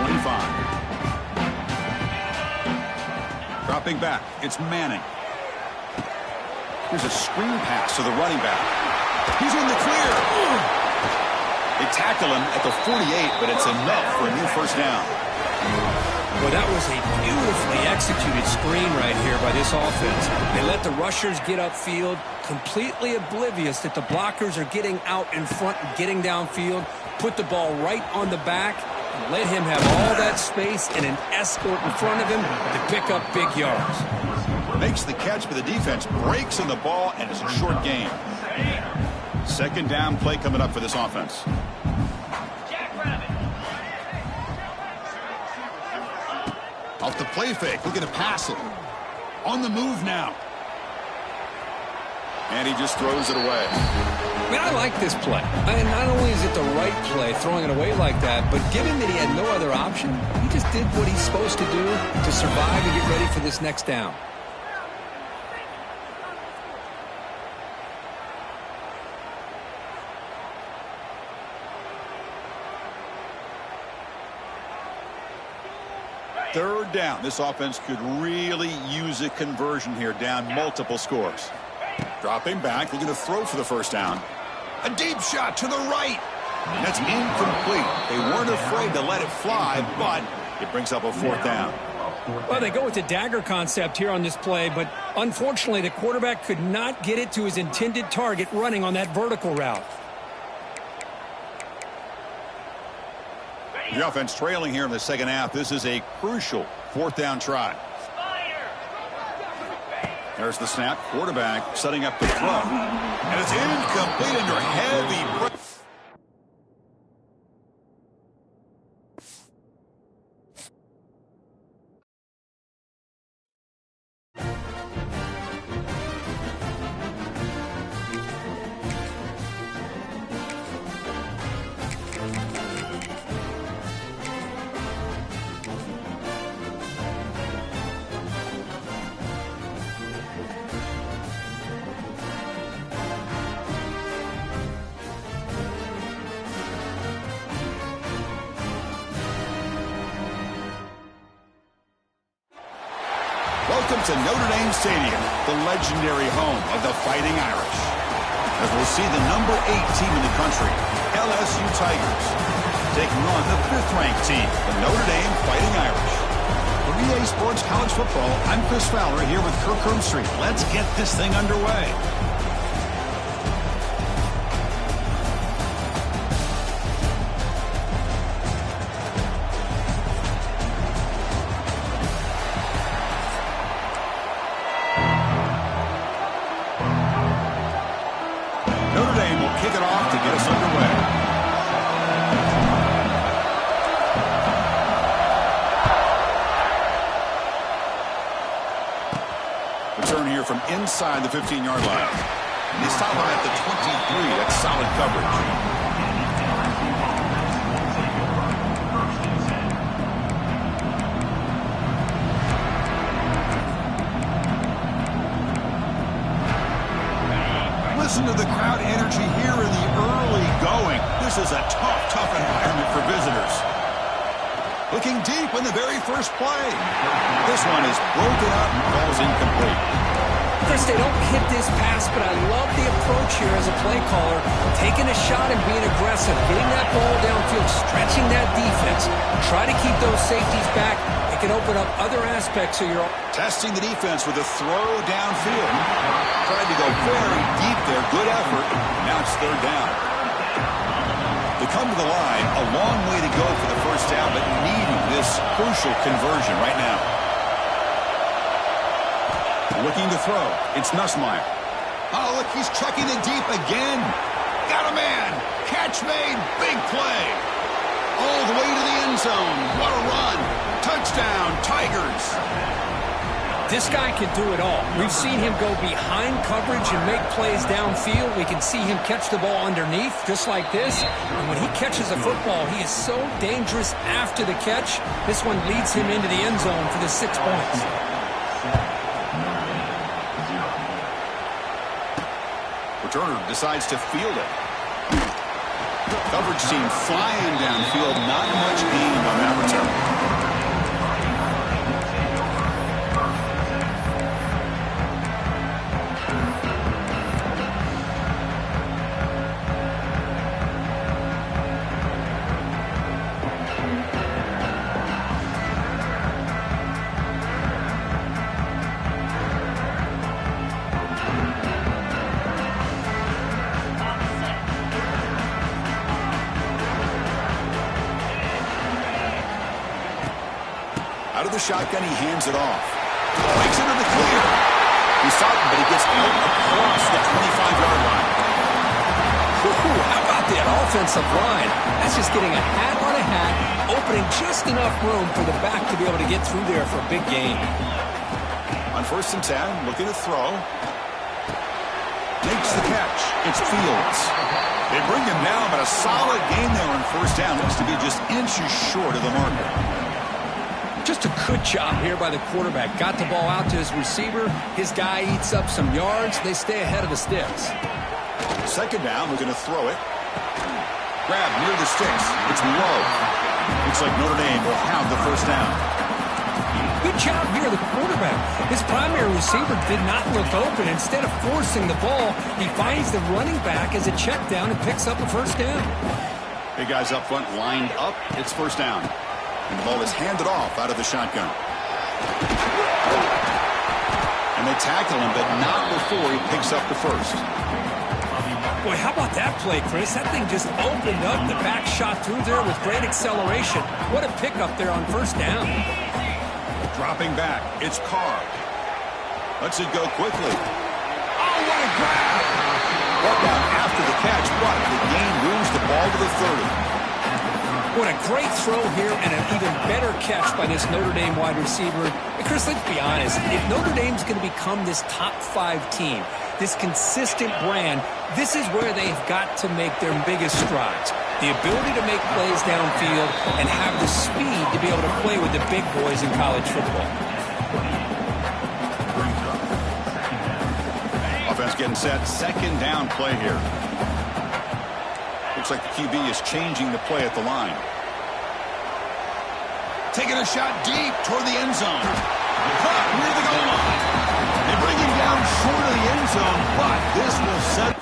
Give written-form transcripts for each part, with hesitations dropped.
25. Dropping back, it's Manning. Here's a screen pass to the running back. He's in the clear. They tackle him at the 48, but it's enough for a new first down. Well, that was a beautifully executed screen right here by this offense. They let the rushers get upfield, completely oblivious that the blockers are getting out in front and getting downfield, put the ball right on the back, and let him have all that space and an escort in front of him to pick up big yards. Makes the catch, but the defense breaks in the ball, and it's a short gain. Second down play coming up for this offense. Off the play fake, looking to pass it. On the move now. And he just throws it away. I mean, I like this play. And not only is it the right play, throwing it away like that, but given that he had no other option, he just did what he's supposed to do to survive and get ready for this next down. Third down. This offense could really use a conversion here, down multiple scores. Dropping back, looking to throw for the first down. A deep shot to the right. And that's incomplete. They weren't afraid to let it fly, but it brings up a fourth down. Well, they go with the dagger concept here on this play, but unfortunately the quarterback could not get it to his intended target running on that vertical route. The offense trailing here in the second half. This is a crucial fourth down try. There's the snap. Quarterback setting up the throw. And it's incomplete under heavy pressure. Welcome to Notre Dame Stadium, the legendary home of the Fighting Irish. As we'll see the number 8 team in the country, LSU Tigers, taking on the 5th-ranked team, the Notre Dame Fighting Irish. For EA Sports College Football, I'm Chris Fowler here with Kirk Herbstreit. Let's get this thing underway. Kick it off to get us underway. Return here from inside the 15-yard line. They stop him at the 23. That's solid coverage. Listen to the crowd energy here in the early going. This is a tough environment for visitors. Looking deep in the very first play. This one is broken up and falls incomplete. Chris, they don't hit this pass, but I love the approach here as a play caller. Taking a shot and being aggressive, getting that ball downfield, stretching that defense. Try to keep those safeties back. It can open up other aspects of your... Testing the defense with a throw downfield. Tried to go very deep there. Good effort. Now it's third down. They come to the line. A long way to go for the first down, but needing this crucial conversion right now. Looking to throw. It's Nussmeier. Oh, look, he's chucking it deep again. Got a man. Catch made. Big play. All the way to the end zone. What a run. Touchdown, Tigers. This guy can do it all. We've seen him go behind coverage and make plays downfield. We can see him catch the ball underneath, just like this. And when he catches a football, he is so dangerous after the catch. This one leads him into the end zone for the 6 points. Returner decides to field it. Coverage team flying downfield. Not much gain on that return. Out of the shotgun, he hands it off. Takes it to the clear. He's talking, but he gets out across the 25-yard line. How about that offensive line? That's just getting a hat on a hat, opening just enough room for the back to be able to get through there for a big gain. On 1st and 10, looking to throw. Makes the catch. It's Fields. They bring him down, but a solid gain there on 1st down. Looks to be just inches short of the marker. Just a good job here by the quarterback. Got the ball out to his receiver. His guy eats up some yards. They stay ahead of the sticks. 2nd down, we're going to throw it. Grab near the sticks. It's low. Looks like Notre Dame will have the 1st down. Good job here, the quarterback. His primary receiver did not look open. Instead of forcing the ball, he finds the running back as a check down and picks up a 1st down. Big guys up front lined up. It's 1st down. And the ball is handed off out of the shotgun. And they tackle him, but not before he picks up the 1st. Boy, how about that play, Chris? That thing just opened up. The back shot through there with great acceleration. What a pickup there on 1st down. Dropping back, it's Carr. Lets it go quickly. Oh, what a grab! Brought down after the catch, but the gain moves the ball to the 30. What a great throw here and an even better catch by this Notre Dame wide receiver. And Chris, let's be honest. If Notre Dame's going to become this top 5 team, this consistent brand, this is where they've got to make their biggest strides. The ability to make plays downfield and have the speed to be able to play with the big boys in college football. Offense getting set. 2nd down play here. Looks like the QB is changing the play at the line. Taking a shot deep toward the end zone. Caught near the goal line. They bring him down short of the end zone, but this will set.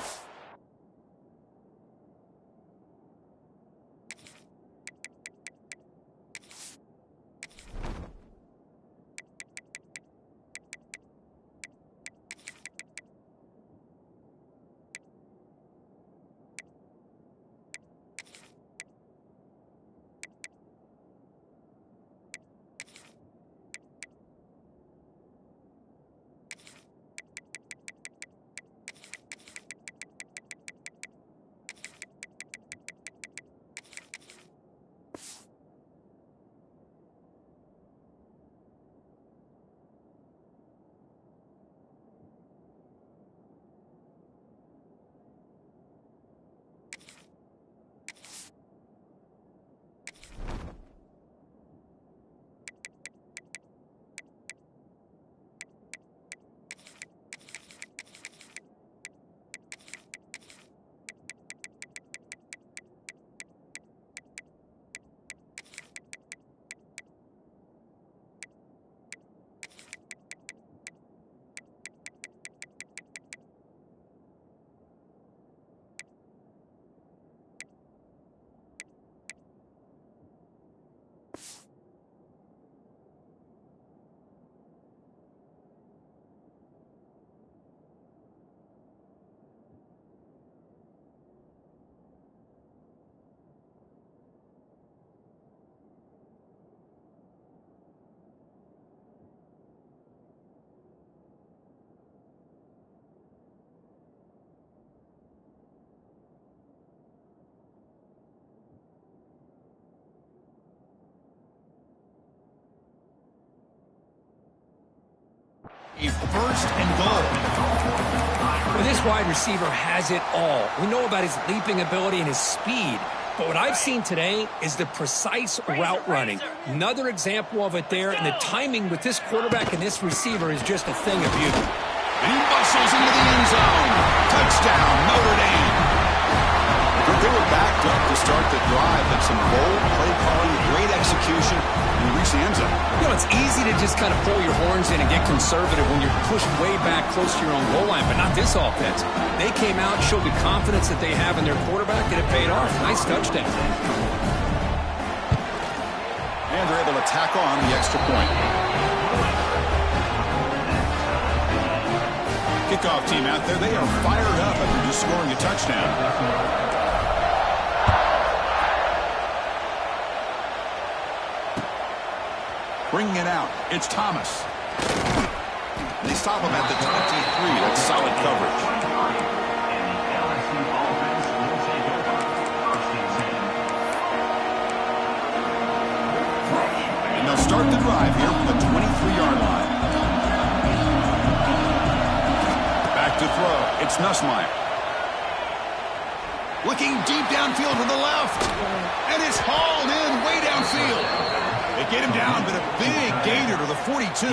A 1st and goal. Well, this wide receiver has it all. We know about his leaping ability and his speed. But what I've seen today is the precise route running. Another example of it there, and the timing with this quarterback and this receiver is just a thing of beauty. And he bustles into the end zone. Touchdown, Notre Dame. They were backed up to start the drive, but some bold play calling, great execution, and reached the end zone. You know, it's easy to just kind of pull your horns in and get conservative when you're pushed way back close to your own goal line, but not this offense. They came out, showed the confidence that they have in their quarterback, and it paid off. Nice touchdown. And they're able to tack on the extra point. Kickoff team out there, they are fired up after just scoring a touchdown. Bringing it out, it's Thomas. They stop him at the 23. That's solid coverage. And they'll start the drive here from the 23-yard line. Back to throw, it's Nussmeier. Looking deep downfield to the left. And it's hauled in way downfield. They get him down, but a big gainer to the 42.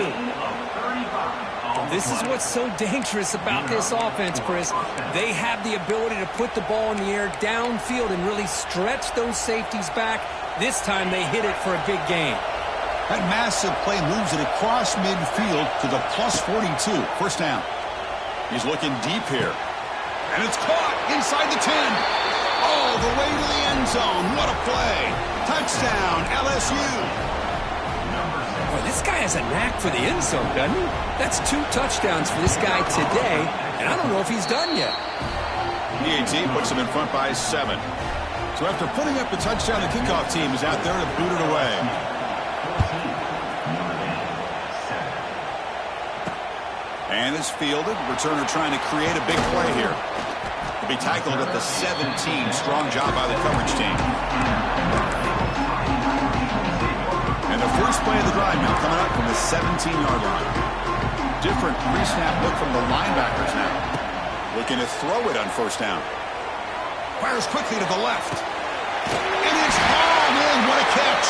This is what's so dangerous about this offense, Chris. They have the ability to put the ball in the air downfield and really stretch those safeties back. This time they hit it for a big gain. That massive play moves it across midfield to the plus 42. First down. He's looking deep here. And it's caught inside the 10. All the way to the end zone. What a play. Touchdown, LSU. Boy, this guy has a knack for the end zone, doesn't he? That's 2 touchdowns for this guy today, and I don't know if he's done yet. PAT puts him in front by 7. So after putting up the touchdown, the kickoff team is out there to boot it away. And it's fielded. Returner trying to create a big play here. To be tackled at the 17. Strong job by the coverage team. And the first play of the drive now coming up from the 17-yard line. Different pre-snap look from the linebackers now. Looking to throw it on first down. Fires quickly to the left. And it's hauled in. What a catch.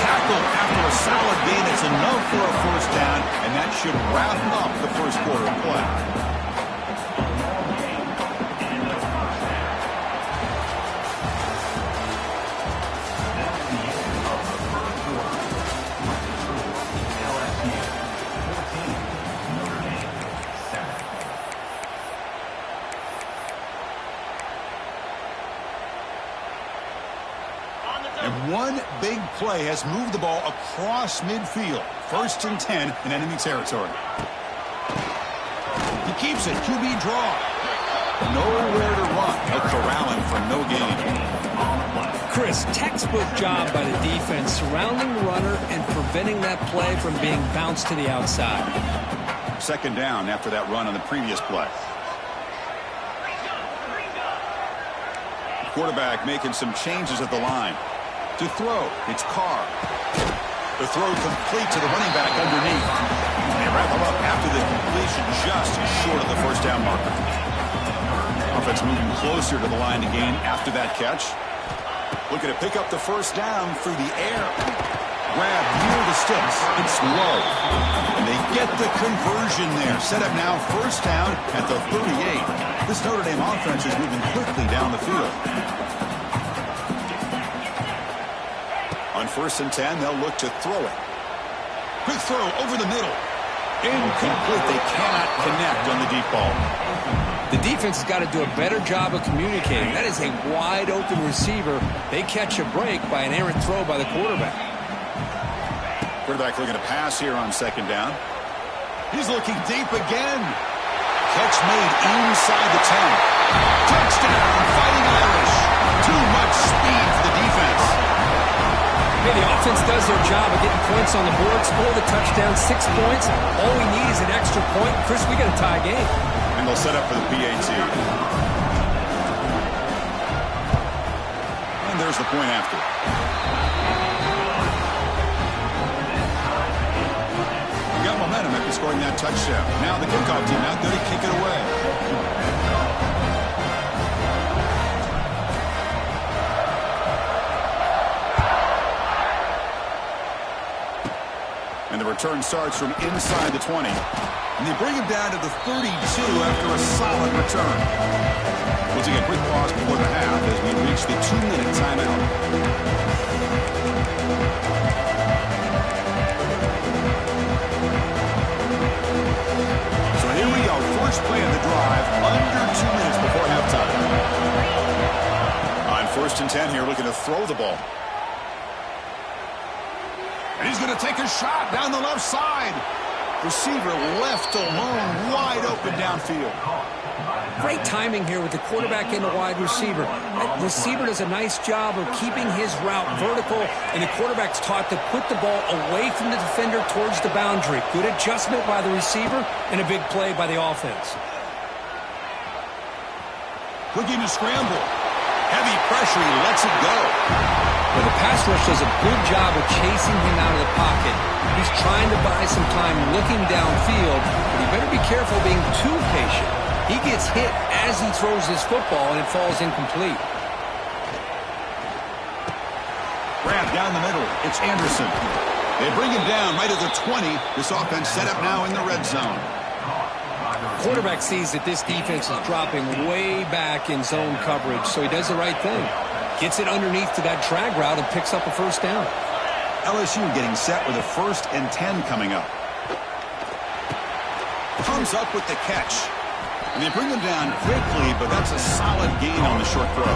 Tackle after a solid gain. It's enough for a first down, and that should wrap up the first quarter of play. And one big play has moved the ball across midfield. 1st and 10 in enemy territory. He keeps it. QB draw. Nowhere to run. No corralling for no gain. Chris, textbook job by the defense surrounding the runner and preventing that play from being bounced to the outside. 2nd down after that run on the previous play. Quarterback making some changes at the line. To throw, it's Carr. The throw complete to the running back underneath. They wrap him up after the completion, just short of the first down marker. Offense moving closer to the line to gain after that catch. Looking to pick up the first down through the air. Grab near the sticks. It's low. And they get the conversion there. Set up now first down at the 38. This Notre Dame offense is moving quickly down the field. On 1st and 10, they'll look to throw it. Quick throw over the middle. Incomplete. They cannot connect on the deep ball. The defense has got to do a better job of communicating. That is a wide open receiver. They catch a break by an errant throw by the quarterback. Quarterback looking to pass here on 2nd down. He's looking deep again. Catch made inside the 10. Touchdown, Fighting Irish. Too much speed for the defense. Hey, the offense does their job of getting points on the board, score the touchdown, 6 points. All we need is an extra point. Chris, we got a tie game. And they'll set up for the PAT. And there's the point after. Got momentum after scoring that touchdown. Now the kickoff team out there to kick it away. And the return starts from inside the 20. And they bring him down to the 32 after a solid return. We'll take a quick pause before the half as we reach the 2-minute timeout. So here we go. First play of the drive, under 2 minutes before halftime. On 1st and 10 here, looking to throw the ball. And he's going to take a shot down the left side. Receiver left alone, wide open downfield. Great timing here with the quarterback and the wide receiver. That receiver does a nice job of keeping his route vertical, and the quarterback's taught to put the ball away from the defender towards the boundary. Good adjustment by the receiver and a big play by the offense. Looking to scramble. Heavy pressure, he lets it go. Well, the pass rush does a good job of chasing him out of the pocket. He's trying to buy some time looking downfield, but he better be careful being too patient. He gets hit as he throws his football, and it falls incomplete. Grab down the middle. It's Anderson. They bring him down right at the 20. This offense set up now in the red zone. Quarterback sees that this defense is dropping way back in zone coverage, so he does the right thing. Gets it underneath to that drag route and picks up a first down. LSU getting set with a 1st and 10 coming up. Comes up with the catch. And they bring him down quickly, but that's a solid gain on the short throw.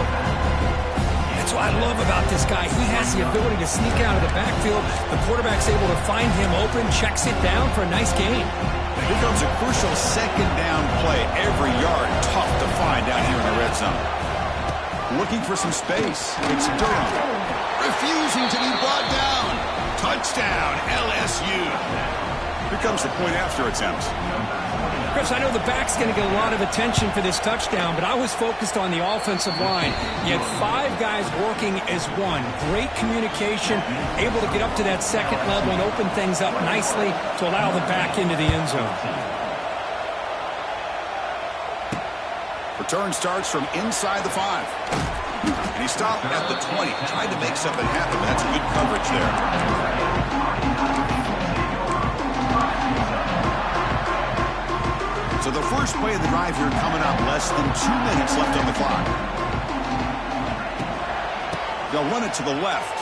That's what I love about this guy. He has the ability to sneak out of the backfield. The quarterback's able to find him open, checks it down for a nice gain. Here comes a crucial 2nd down play. Every yard tough to find down here in the red zone. Looking for some space. It's Durham. Refusing to be brought down. Touchdown, LSU. Here comes the point after attempt. Chris, I know the back's going to get a lot of attention for this touchdown, but I was focused on the offensive line. You had 5 guys working as one. Great communication, able to get up to that 2nd level and open things up nicely to allow the back into the end zone. Return starts from inside the 5. And he stopped at the 20. Tried to make something happen, but that's good coverage there. So the first play of the drive here coming up, less than 2 minutes left on the clock. They'll run it to the left.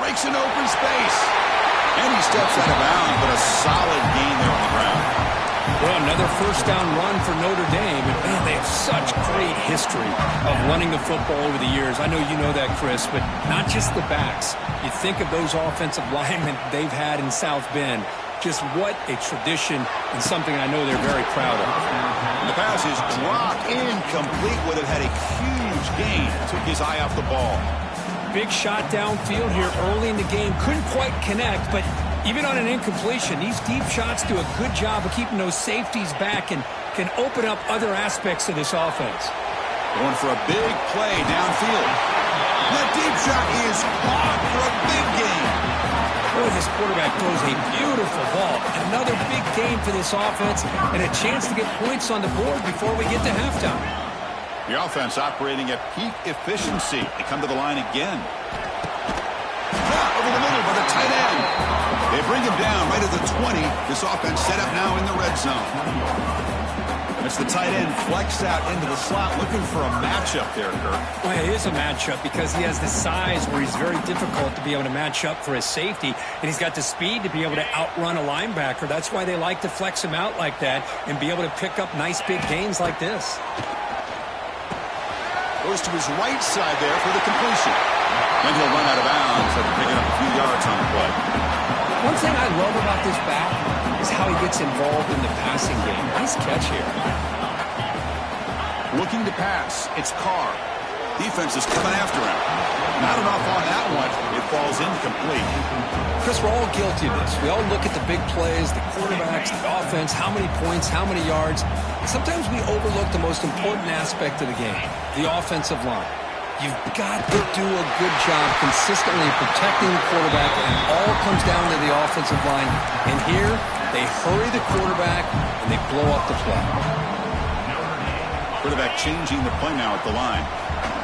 Breaks an open space. And he steps out of bounds, but a solid gain there on the ground. Well, another first down run for Notre Dame. And, man, they have such great history of running the football over the years. I know you know that, Chris, but not just the backs. You think of those offensive linemen they've had in South Bend. Just what a tradition and something I know they're very proud of. The pass is dropped incomplete. Would have had a huge gain. Took his eye off the ball. Big shot downfield here early in the game. Couldn't quite connect, but even on an incompletion, these deep shots do a good job of keeping those safeties back and can open up other aspects of this offense. Going for a big play downfield. That deep shot is caught for a big gain. Boy, this quarterback throws a beautiful ball. Another big game for this offense and a chance to get points on the board before we get to halftime. The offense operating at peak efficiency. They come to the line again. Over the middle by the tight end. They bring him down right at the 20. This offense set up now in the red zone. It's the tight end flexed out into the slot, looking for a matchup there, Kirk. Well, it is a matchup because he has the size where he's very difficult to be able to match up for his safety, and he's got the speed to be able to outrun a linebacker. That's why they like to flex him out like that and be able to pick up nice big gains like this. Goes to his right side there for the completion. Then he'll run out of bounds after picking up a few yards on the play. One thing I love about this back is how he gets involved in the passing game. Nice catch here. Looking to pass. It's Carr. Defense is coming after him. Not enough on that one. It falls incomplete. Chris, we're all guilty of this. We all look at the big plays, the quarterbacks, the offense, how many points, how many yards. Sometimes we overlook the most important aspect of the game, the offensive line. You've got to do a good job consistently protecting the quarterback, and it all comes down to the offensive line. And here, they hurry the quarterback, and they blow up the play. Quarterback changing the play now at the line.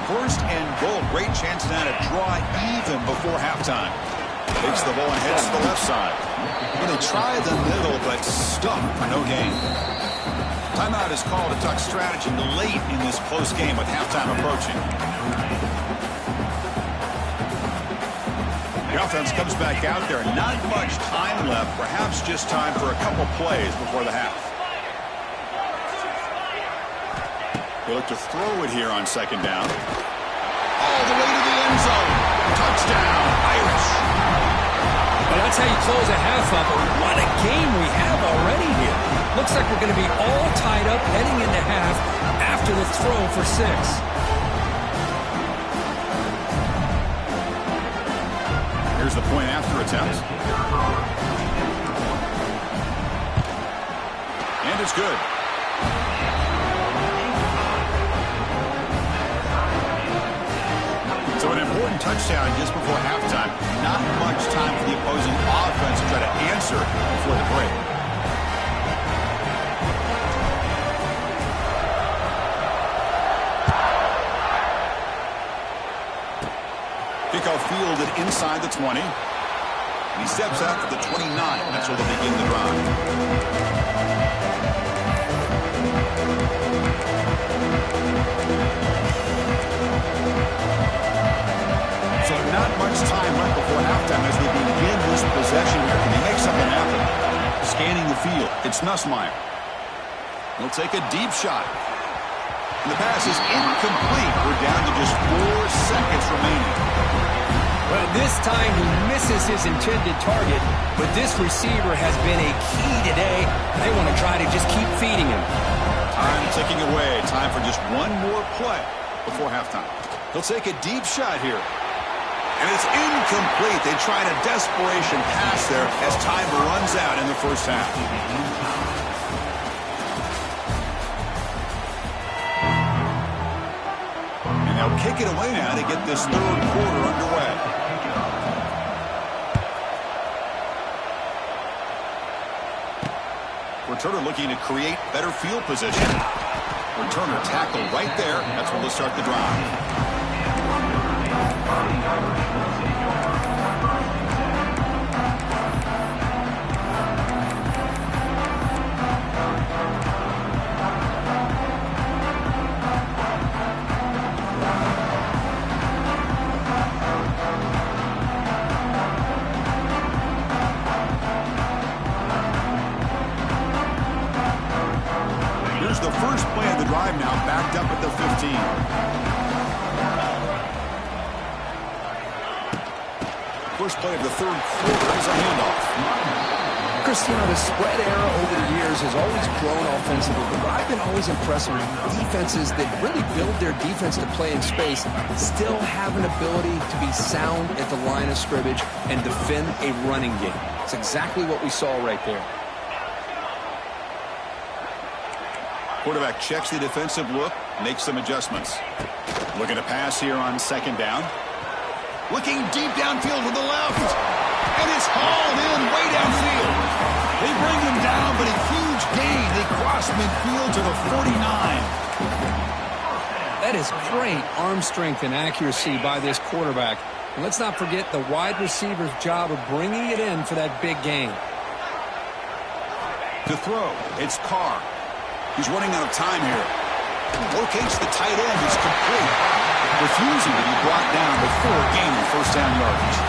1st and goal. Great chance now to draw even before halftime. Takes the ball and heads to the left side. Well, they try the middle, but stuck for no gain. Timeout is called to talk strategy late in this close game with halftime approaching. The offense comes back out there. Not much time left. Perhaps just time for a couple plays before the half. They look to throw it here on second down. All the way to the end zone. Touchdown, Irish. Well, that's how you close a half up. What a game we have already here. Looks like we're going to be all tied up heading into half after the throw for 6. Here's the point after attempt. And it's good. So an important touchdown just before halftime. Not much time for the opposing offense to try to answer before the break. Kickoff fielded inside the 20. And he steps out to the 29. That's where they'll begin the drive. So not much time left before halftime as they begin this possession here. Can they make something happen? Scanning the field. It's Nussmeier. He'll take a deep shot. And the pass is incomplete. We're down to just 4 seconds remaining. Well, this time he misses his intended target, but this receiver has been a key today. They want to try to just keep feeding him. Time ticking away. Time for just one more play before halftime. He'll take a deep shot here. And it's incomplete. They tried a desperation pass there as time runs out in the first half. And they'll kick it away now to get this third quarter underway. Returner looking to create better field position. Returner tackle right there. That's where they'll start the drive. Here's the first play of the drive now, backed up at the 15. First play of the third quarter is a handoff. Cristiano, the spread era over the years has always grown offensively, but I've been always impressed with defenses that really build their defense to play in space, still have an ability to be sound at the line of scrimmage and defend a running game. It's exactly what we saw right there. Quarterback checks the defensive look, makes some adjustments. Looking to pass here on second down. Looking deep downfield with the left. And it's hauled in way downfield. They bring him down, but a huge gain. They cross midfield to the 49. That is great arm strength and accuracy by this quarterback. And let's not forget the wide receiver's job of bringing it in for that big gain. To throw, it's Carr. He's running out of time here. Locates the tight end. He's complete. Refusing to be brought down before gaining first down yardage.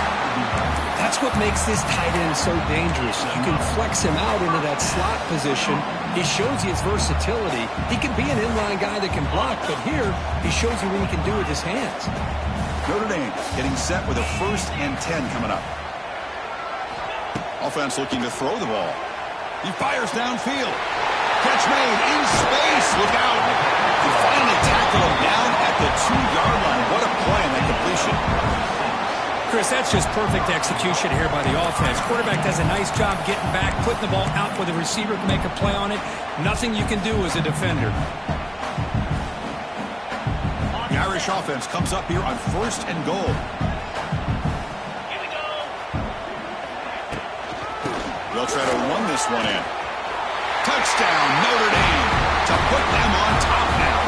That's what makes this tight end so dangerous. You can flex him out into that slot position. He shows you his versatility. He can be an inline guy that can block, but here he shows you what he can do with his hands. Notre Dame getting set with a 1st and 10 coming up. Offense looking to throw the ball. He fires downfield. Catch made in space. Look out. He finally tackled him down at the 2-yard line. What a play on that completion. Chris, that's just perfect execution here by the offense. Quarterback does a nice job getting back, putting the ball out where the receiver can make a play on it. Nothing you can do as a defender. The Irish offense comes up here on 1st and goal. Here we go. They'll try to run this one in. Touchdown, Notre Dame, to put them on top now.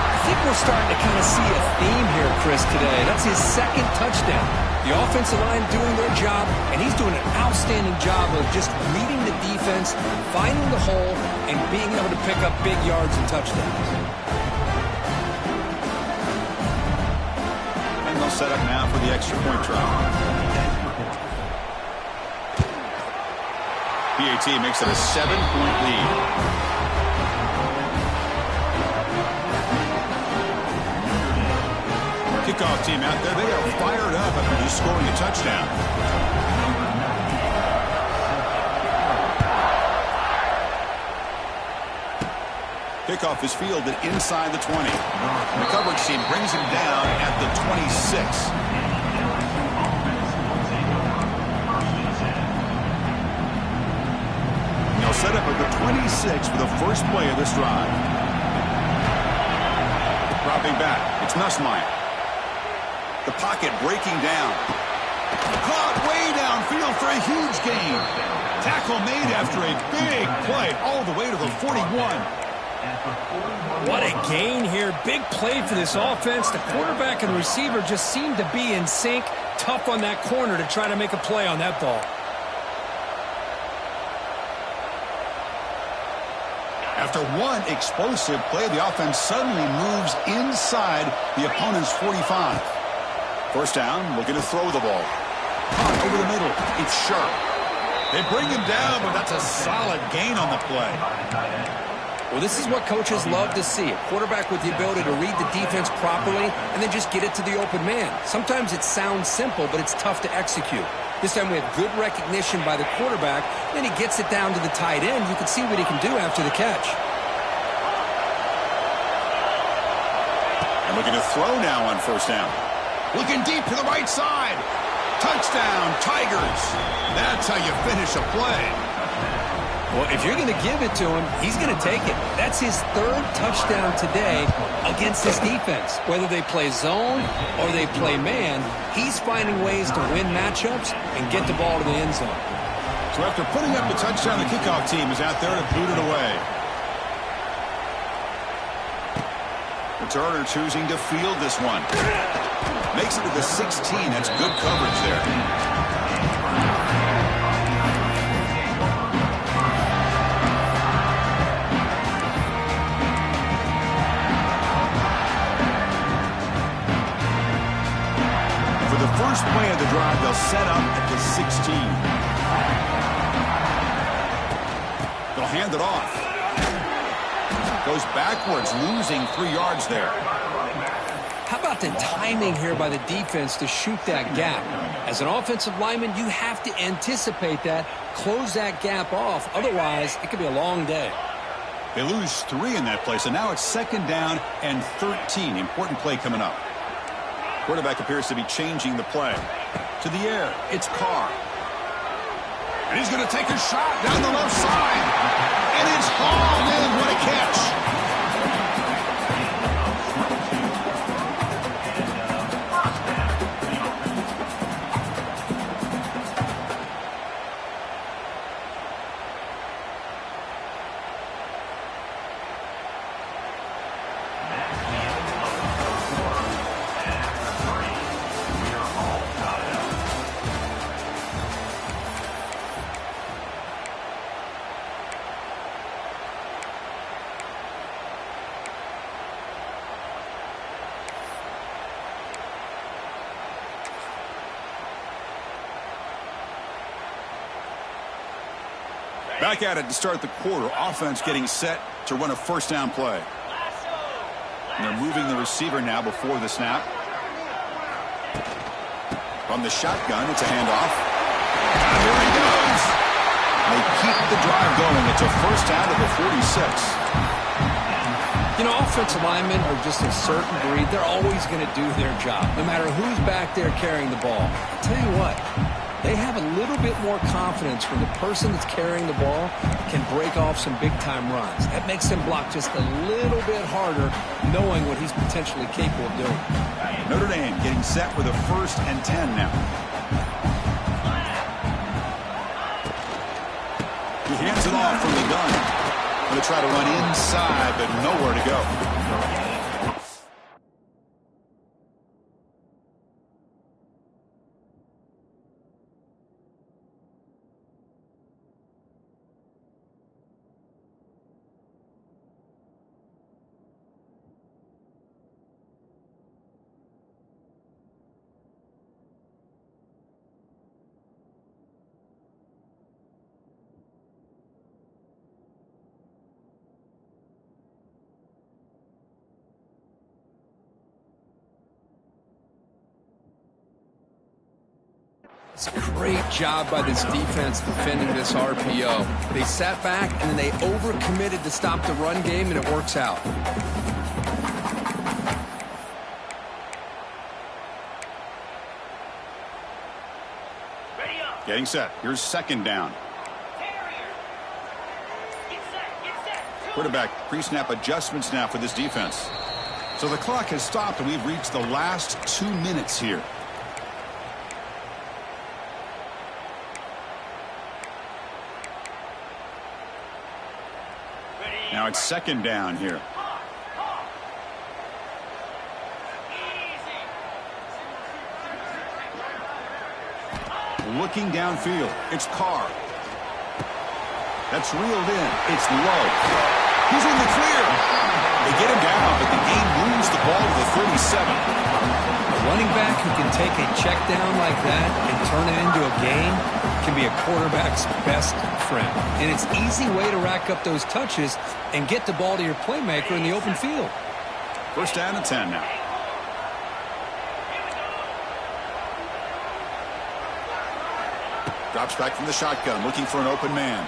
I think we're starting to kind of see a theme here, Chris, today. That's his 2nd touchdown. The offensive line doing their job, and he's doing an outstanding job of just reading the defense, finding the hole, and being able to pick up big yards and touchdowns. And they'll set up now for the extra point try. PAT makes it a 7-point lead. Kickoff team out there, they are fired up after just scoring a touchdown. Kickoff is fielded inside the 20. The coverage team brings him down at the 26. Set up at the 26 for the first play of this drive. Dropping back, it's Nussmeier. The pocket breaking down. Caught way downfield for a huge gain. Tackle made after a big play all the way to the 41. What a gain here. Big play for this offense. The quarterback and receiver just seemed to be in sync. Tough on that corner to try to make a play on that ball. After one explosive play, the offense suddenly moves inside the opponent's 45. First down, looking to throw the ball. Caught over the middle. It's sharp. They bring him down, but that's a solid gain on the play. Well, this is what coaches love to see. A quarterback with the ability to read the defense properly and then just get it to the open man. Sometimes it sounds simple, but it's tough to execute. This time we have good recognition by the quarterback. Then he gets it down to the tight end. You can see what he can do after the catch. And looking to throw now on first down. Looking deep to the right side. Touchdown, Tigers. That's how you finish a play. Well, if you're going to give it to him, he's going to take it. That's his third touchdown today against this defense. Whether they play zone or they play man, he's finding ways to win matchups and get the ball to the end zone. So after putting up the touchdown, the kickoff team is out there to boot it away. Returner choosing to field this one. Makes it to the 16. That's good coverage there. First play of the drive, they'll set up at the 16. They'll hand it off. Goes backwards, losing 3 yards there. How about the timing here by the defense to shoot that gap? As an offensive lineman, you have to anticipate that, close that gap off. Otherwise, it could be a long day. They lose 3 in that play, so now it's second down and 13. Important play coming up. Quarterback appears to be changing the play. To the air, it's Carr. And he's going to take a shot down the left side. And it's hauled in. What a catch. Back at it to start the quarter. Offense getting set to run a first down play. And they're moving the receiver now before the snap. From the shotgun, it's a handoff. And there he goes. They keep the drive going. It's a first down to the 46. You know, offensive linemen are just a certain breed. They're always going to do their job, no matter who's back there carrying the ball. I'll tell you what. They have a little bit more confidence when the person that's carrying the ball can break off some big-time runs. That makes them block just a little bit harder, knowing what he's potentially capable of doing. Notre Dame getting set with a 1st and 10 now. He hands it off from the gun. Going to try to run inside, but nowhere to go. Great job by this defense defending this RPO. They sat back, and then they overcommitted to stop the run game, and it works out. Ready up. Getting set. Here's second down. Terrier. Get set. Get set. Quarterback pre-snap adjustments now for this defense. So the clock has stopped, and we've reached the last 2 minutes here. Ready. Now it's second down here. Easy. Looking downfield. It's Carr. That's reeled in. It's low. He's in the clear. They get him down, but the game moves the ball to the 37. A running back who can take a check down like that and turn it into a gain can be a quarterback's best friend. And it's an easy way to rack up those touches and get the ball to your playmaker in the open field. First down and 10 now. Drops back from the shotgun, looking for an open man.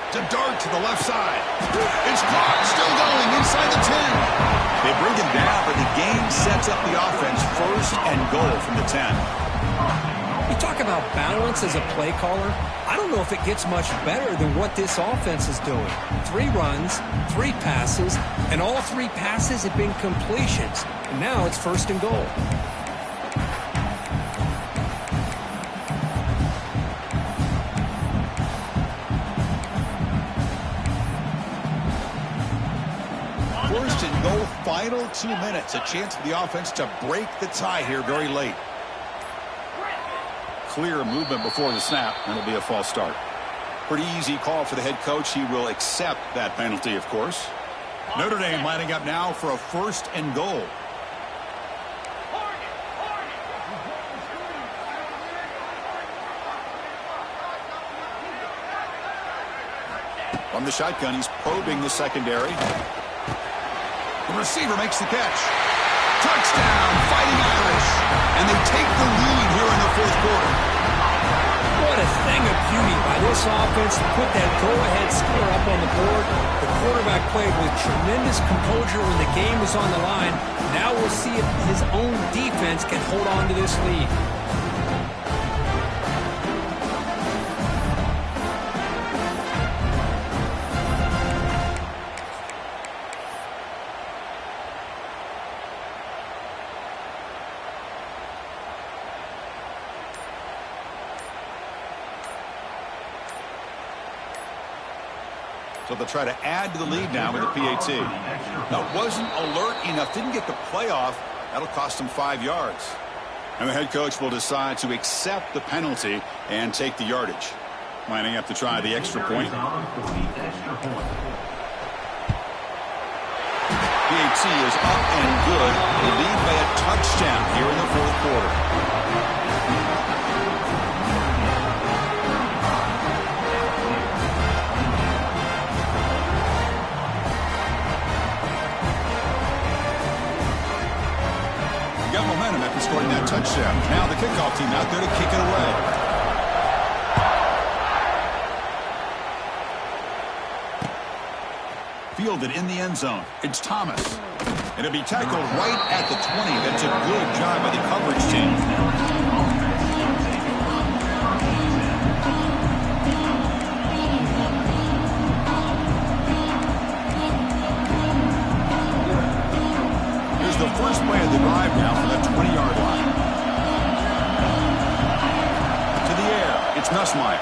To dart to the left side. It's caught, still going inside the 10. They bring him down, but the game sets up the offense first and goal from the 10. You talk about balance as a play caller. I don't know if it gets much better than what this offense is doing. 3 runs, 3 passes, and all 3 passes have been completions. And now it's first and goal. First and goal, final 2 minutes. A chance for the offense to break the tie here very late. Clear movement before the snap, and it'll be a false start. Pretty easy call for the head coach. He will accept that penalty, of course. Notre Dame lining up now for a first and goal. From the shotgun, he's probing the secondary. The receiver makes the catch. Touchdown, Fighting Irish. And they take the lead here in the fourth quarter. What a thing of beauty by this offense to put that go-ahead score up on the board. The quarterback played with tremendous composure when the game was on the line. Now we'll see if his own defense can hold on to this lead. So they'll try to add to the lead now with the PAT. That wasn't alert enough. Didn't get the playoff. That'll cost him 5 yards. And the head coach will decide to accept the penalty and take the yardage. Lining up to try the extra point. PAT is up and good. They lead by a touchdown here in the fourth quarter. Got momentum after scoring that touchdown. Now the kickoff team out there to kick it away. Fielded in the end zone. It's Thomas. And it'll be tackled right at the 20. That's a good job by the coverage team. The first play of the drive now from the 20-yard line. To the air, it's Nussmeier.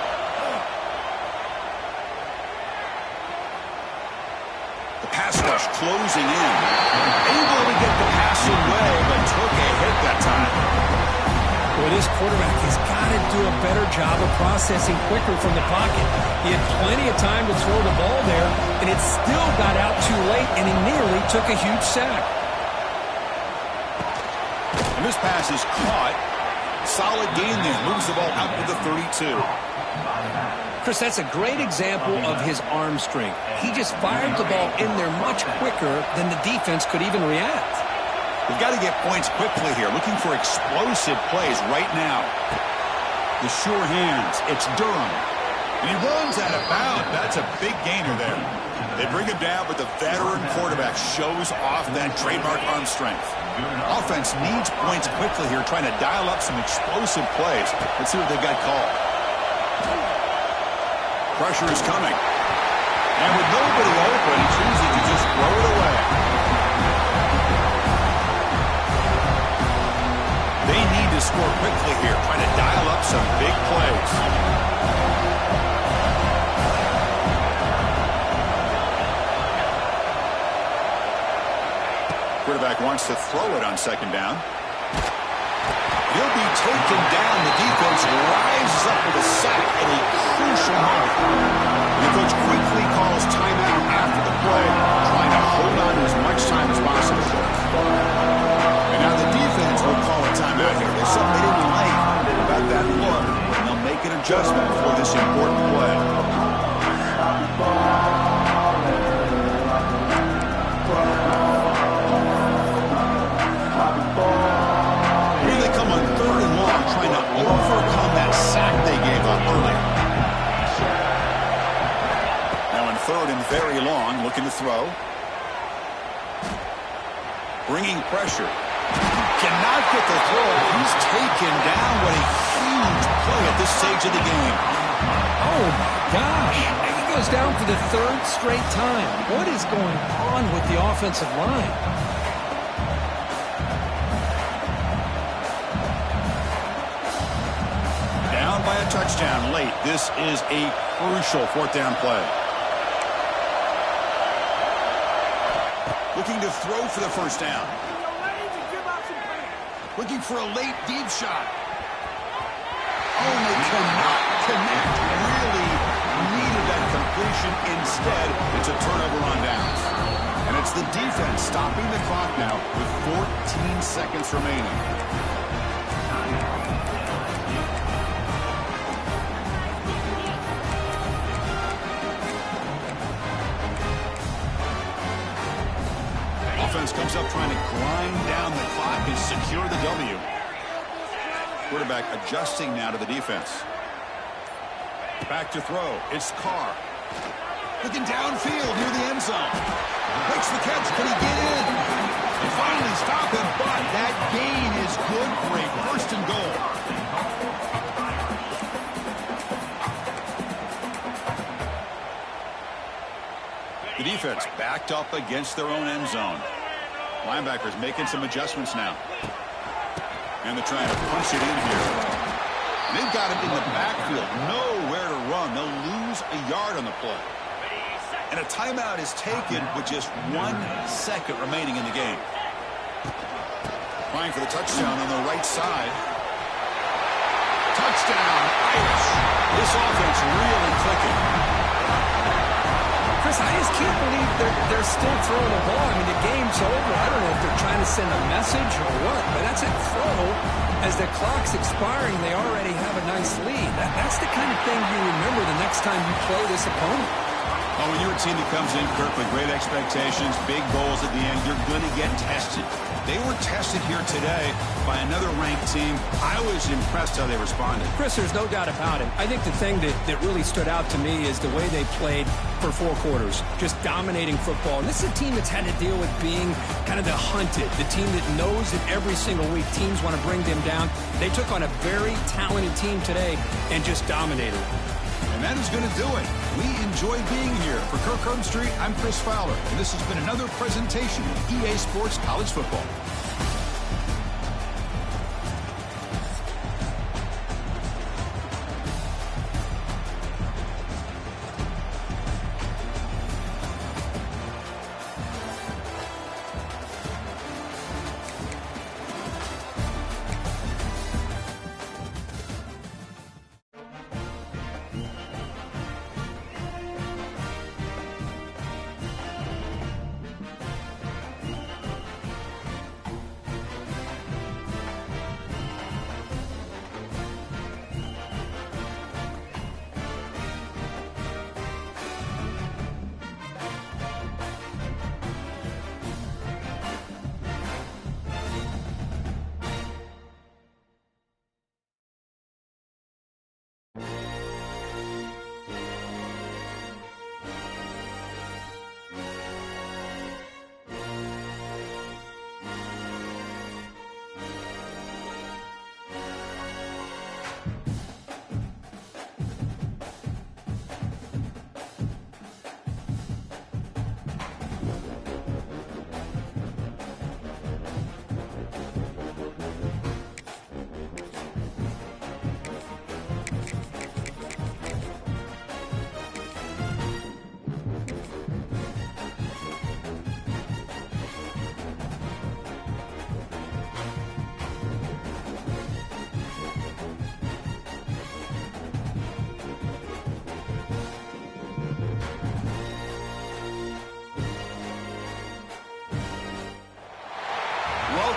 The pass rush closing in. Able to get the pass away, but took a hit that time. Well, this quarterback has got to do a better job of processing quicker from the pocket. He had plenty of time to throw the ball there, and it still got out too late, and he nearly took a huge sack. And this pass is caught. Solid gain there. Moves the ball out to the 32. Chris, that's a great example of his arm strength. He just fired the ball in there much quicker than the defense could even react. We've got to get points quickly here. Looking for explosive plays right now. The sure hands. It's Durham. And he runs out of bounds. That's a big gainer there. They bring him down, but the veteran quarterback shows off that trademark arm strength. Offense needs points quickly here, trying to dial up some explosive plays. Let's see what they got called. Pressure is coming. And with nobody open, choosing to just throw it away. They need to score quickly here, trying to dial up some big plays. Quarterback wants to throw it on second down. He'll be taken down. The defense rises up with a sack at a crucial moment. The coach quickly calls timeout after the play, trying to hold on to as much time as possible. And now the defense will call a timeout here. There's something they didn't like about that look, and they'll make an adjustment for this important play. Trying to overcome that sack they gave up earlier. Now in third and very long, looking to throw. Bringing pressure. Cannot get the throw. He's taken down. What a huge play at this stage of the game. Oh, my gosh. He goes down for the third straight time. What is going on with the offensive line? By a touchdown late. This is a crucial fourth down play. Looking to throw for the first down. Looking for a late deep shot. Oh, and they cannot connect. Really needed that completion. Instead, it's a turnover on downs. And it's the defense stopping the clock now with 14 seconds remaining. Offense comes up trying to grind down the clock and secure the W. Quarterback adjusting now to the defense. Back to throw. It's Carr. Looking downfield near the end zone. Makes the catch. Can he get in? They finally stop him, but that gain is good for a first and goal. The defense backed up against their own end zone. Linebackers making some adjustments now. And they're trying to punch it in here. They've got him in the backfield. Nowhere to run. They'll lose a yard on the play. And a timeout is taken with just 1 second remaining in the game. Trying for the touchdown on the right side. Touchdown, Irish. This offense really clicking. Chris, I just can't believe they're still throwing the ball. I mean, the game's over. I don't know if they're trying to send a message or what, but that's a throw. As the clock's expiring, they already have a nice lead. That's the kind of thing you remember the next time you play this opponent. Oh, when you're a team that comes in, Kirk, with great expectations, big goals at the end, you're going to get tested. They were tested here today by another ranked team. I was impressed how they responded. Chris, there's no doubt about it. I think the thing that really stood out to me is the way they played for 4 quarters, just dominating football. And this is a team that's had to deal with being kind of the hunted, the team that knows that every single week teams want to bring them down. They took on a very talented team today and just dominated. And that is going to do it. We enjoy being here. For Kirk Herbstreit, I'm Chris Fowler, and this has been another presentation of EA Sports College Football.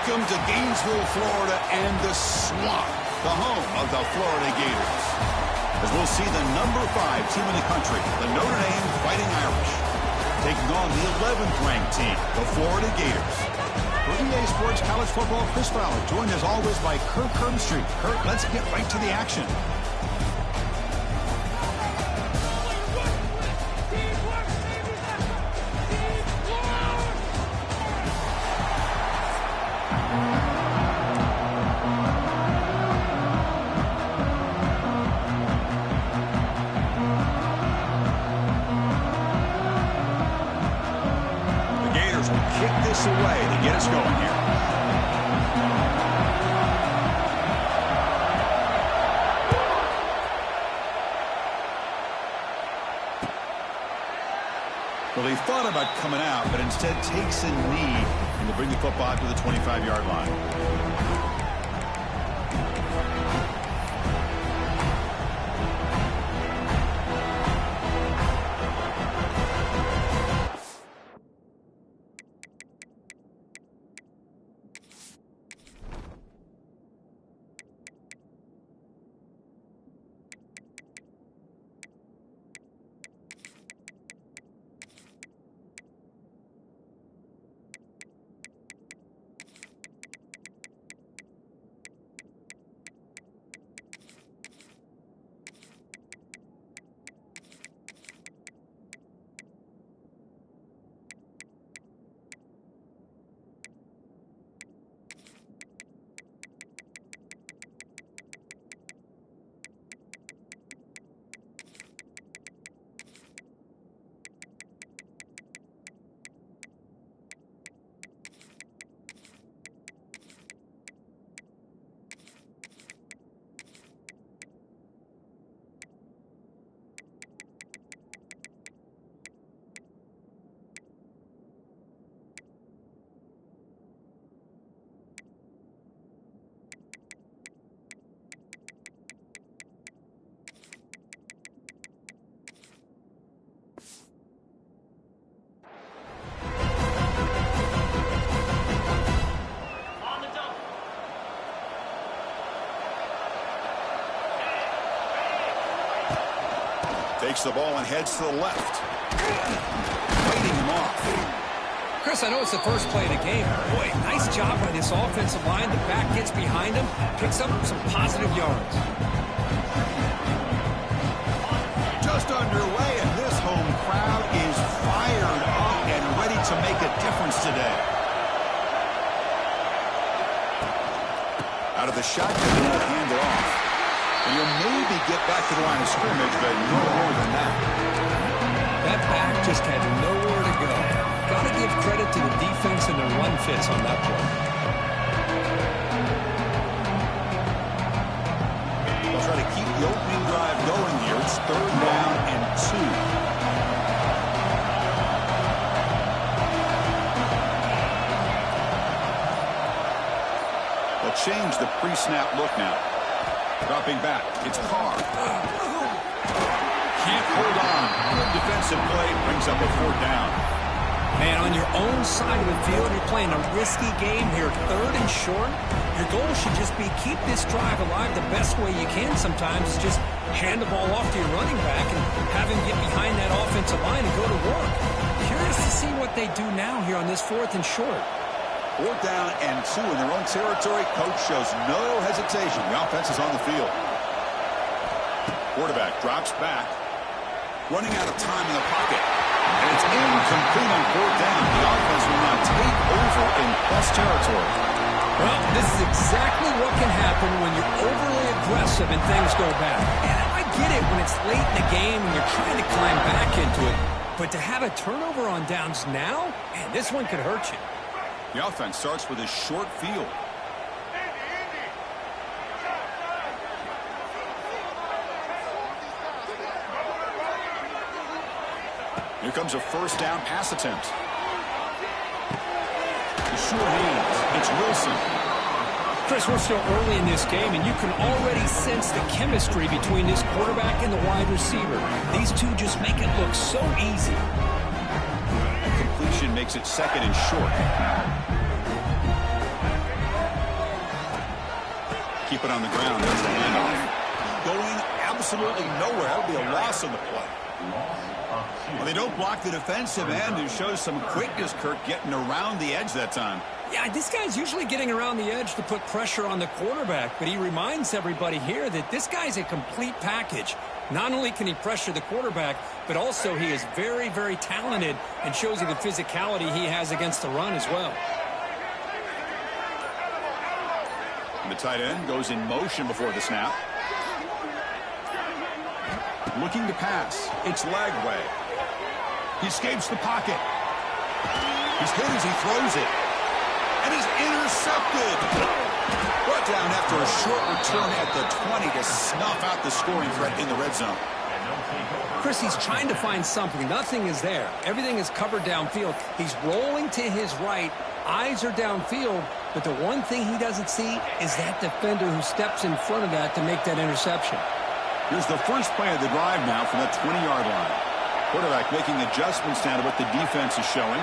Welcome to Gainesville, Florida, and the Swamp, the home of the Florida Gators. As we'll see the number 5 team in the country, the Notre Dame Fighting Irish, taking on the 11th ranked team, the Florida Gators. For EA Sports College Football, Chris Fowler, joined as always by Kirk Herbstreit. Kirk, let's get right to the action. Away to get us going here. Well, he thought about coming out, but instead takes a knee and to bring the football to the 25-yard line. Takes the ball and heads to the left. Fighting him off. Chris, I know it's the first play of the game. Boy, nice job by this offensive line. The back gets behind him, picks up some positive yards. Just underway, and this home crowd is fired up and ready to make a difference today. Out of the shotgun, he'll hand it off. And you'll maybe get back to the line of scrimmage, but no more than that. That back just had nowhere to go. Got to give credit to the defense and their run fits on that play. They'll try to keep the opening drive going here. It's 3rd down and 2. They'll change the pre-snap look now. Dropping back, it's Carr. Can't hold on. Good defensive play, brings up a 4th down. Man, on your own side of the field, you're playing a risky game here, 3rd and short. Your goal should just be keep this drive alive the best way you can sometimes. Is just hand the ball off to your running back and have him get behind that offensive line and go to work. Curious to see what they do now here on this 4th and short. 4th down and 2 in their own territory. Coach shows no hesitation. The offense is on the field. Quarterback drops back. Running out of time in the pocket. And it's incomplete on 4th down. The offense will now take over in plus territory. Well, this is exactly what can happen when you're overly aggressive and things go bad. And I get it when it's late in the game and you're trying to climb back into it. But to have a turnover on downs now, man, this one could hurt you. The offense starts with a short field. Here comes a 1st down pass attempt. The short hands. It's Wilson. Chris, we're still early in this game, and you can already sense the chemistry between this quarterback and the wide receiver. These two just make it look so easy. Completion makes it 2nd and short. keep it on the ground. There's the handoff. Going absolutely nowhere. That'll be a loss on the play. Well, they don't block the defensive end, who shows some quickness, Kirk, getting around the edge that time. Yeah, this guy's usually getting around the edge to put pressure on the quarterback, but he reminds everybody here that this guy's a complete package. Not only can he pressure the quarterback, but also he is very, very talented and shows you the physicality he has against the run as well. And the tight end goes in motion before the snap. Looking to pass. It's Lagway. He escapes the pocket. He's hit as he throws it. And he's intercepted. Brought down after a short return at the 20 to snuff out the scoring threat in the red zone. Chris, he's trying to find something. Nothing is there. Everything is covered downfield. He's rolling to his right. Eyes are downfield. But the one thing he doesn't see is that defender who steps in front of that to make that interception. Here's the first play of the drive now from the 20-yard line. Quarterback making adjustments down to what the defense is showing.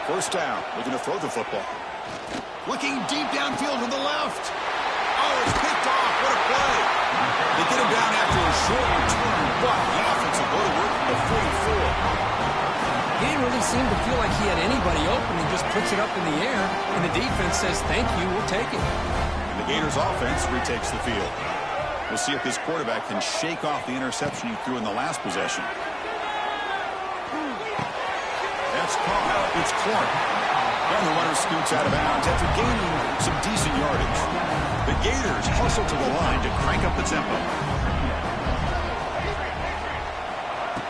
First down. Looking to throw the football. Looking deep downfield to the left. Oh, it's picked off. What a play. They get him down after a short return, but the offense will go to work from the 44. He didn't really seem to feel like he had anybody open and just puts it up in the air, and the defense says, thank you, we'll take it. And the Gators offense retakes the field. We'll see if this quarterback can shake off the interception he threw in the last possession. That's caught. It's Clark. And the runner scoots out of bounds after gaining some decent yardage. The Gators hustle to the line to crank up the tempo.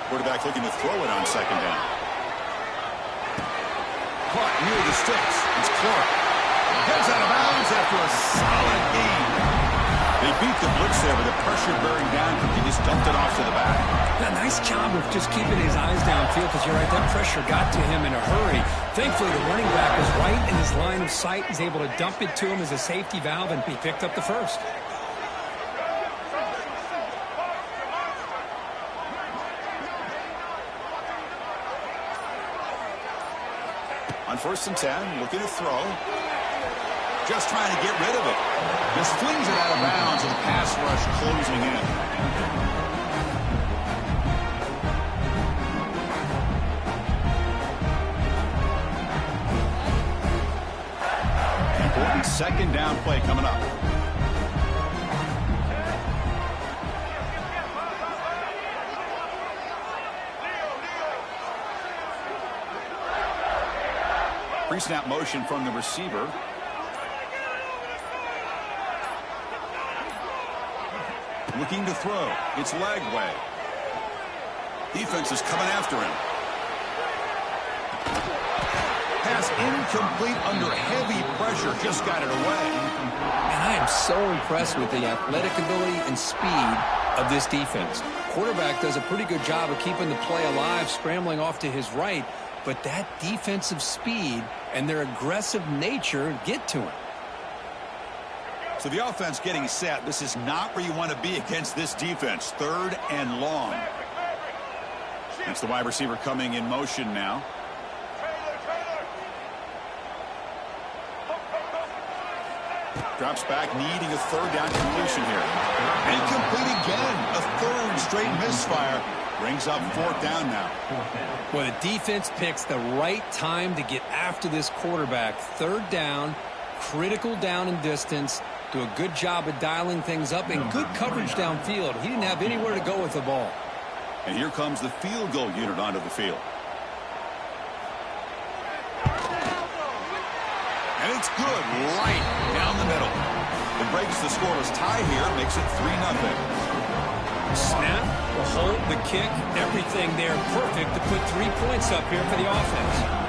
Quarterback looking to throw it on second down. Caught near the sticks. It's Clark. Heads out of bounds after a solid gain. They beat the blitz there with the pressure bearing down. He just dumped it off to the back. Yeah, nice job of just keeping his eyes downfield, because you're right, that pressure got to him in a hurry. Thankfully, the running back was right in his line of sight. He's able to dump it to him as a safety valve, and he picked up the first. On 1st and 10, looking to throw. Just trying to get rid of it. Just flings it out of bounds, and the pass rush closing in. Important second down play coming up. Pre-snap motion from the receiver. Looking to throw. It's Lagway. Defense is coming after him. Pass incomplete under heavy pressure. Just got it away. And I am so impressed with the athletic ability and speed of this defense. Quarterback does a pretty good job of keeping the play alive, scrambling off to his right. But that defensive speed and their aggressive nature get to him. So the offense getting set. This is not where you want to be against this defense. 3rd and long. That's the wide receiver coming in motion now. Drops back, needing a 3rd down completion here. Incomplete again. A 3rd straight misfire. Brings up 4th down now. Well, the defense picks the right time to get after this quarterback. 3rd down, critical down and distance. Do a good job of dialing things up and good coverage downfield. He didn't have anywhere to go with the ball. And here comes the field goal unit onto the field. And it's good right down the middle. It breaks the scoreless tie here, makes it 3-0. Snap, the hold, the kick, everything there perfect to put 3 points up here for the offense.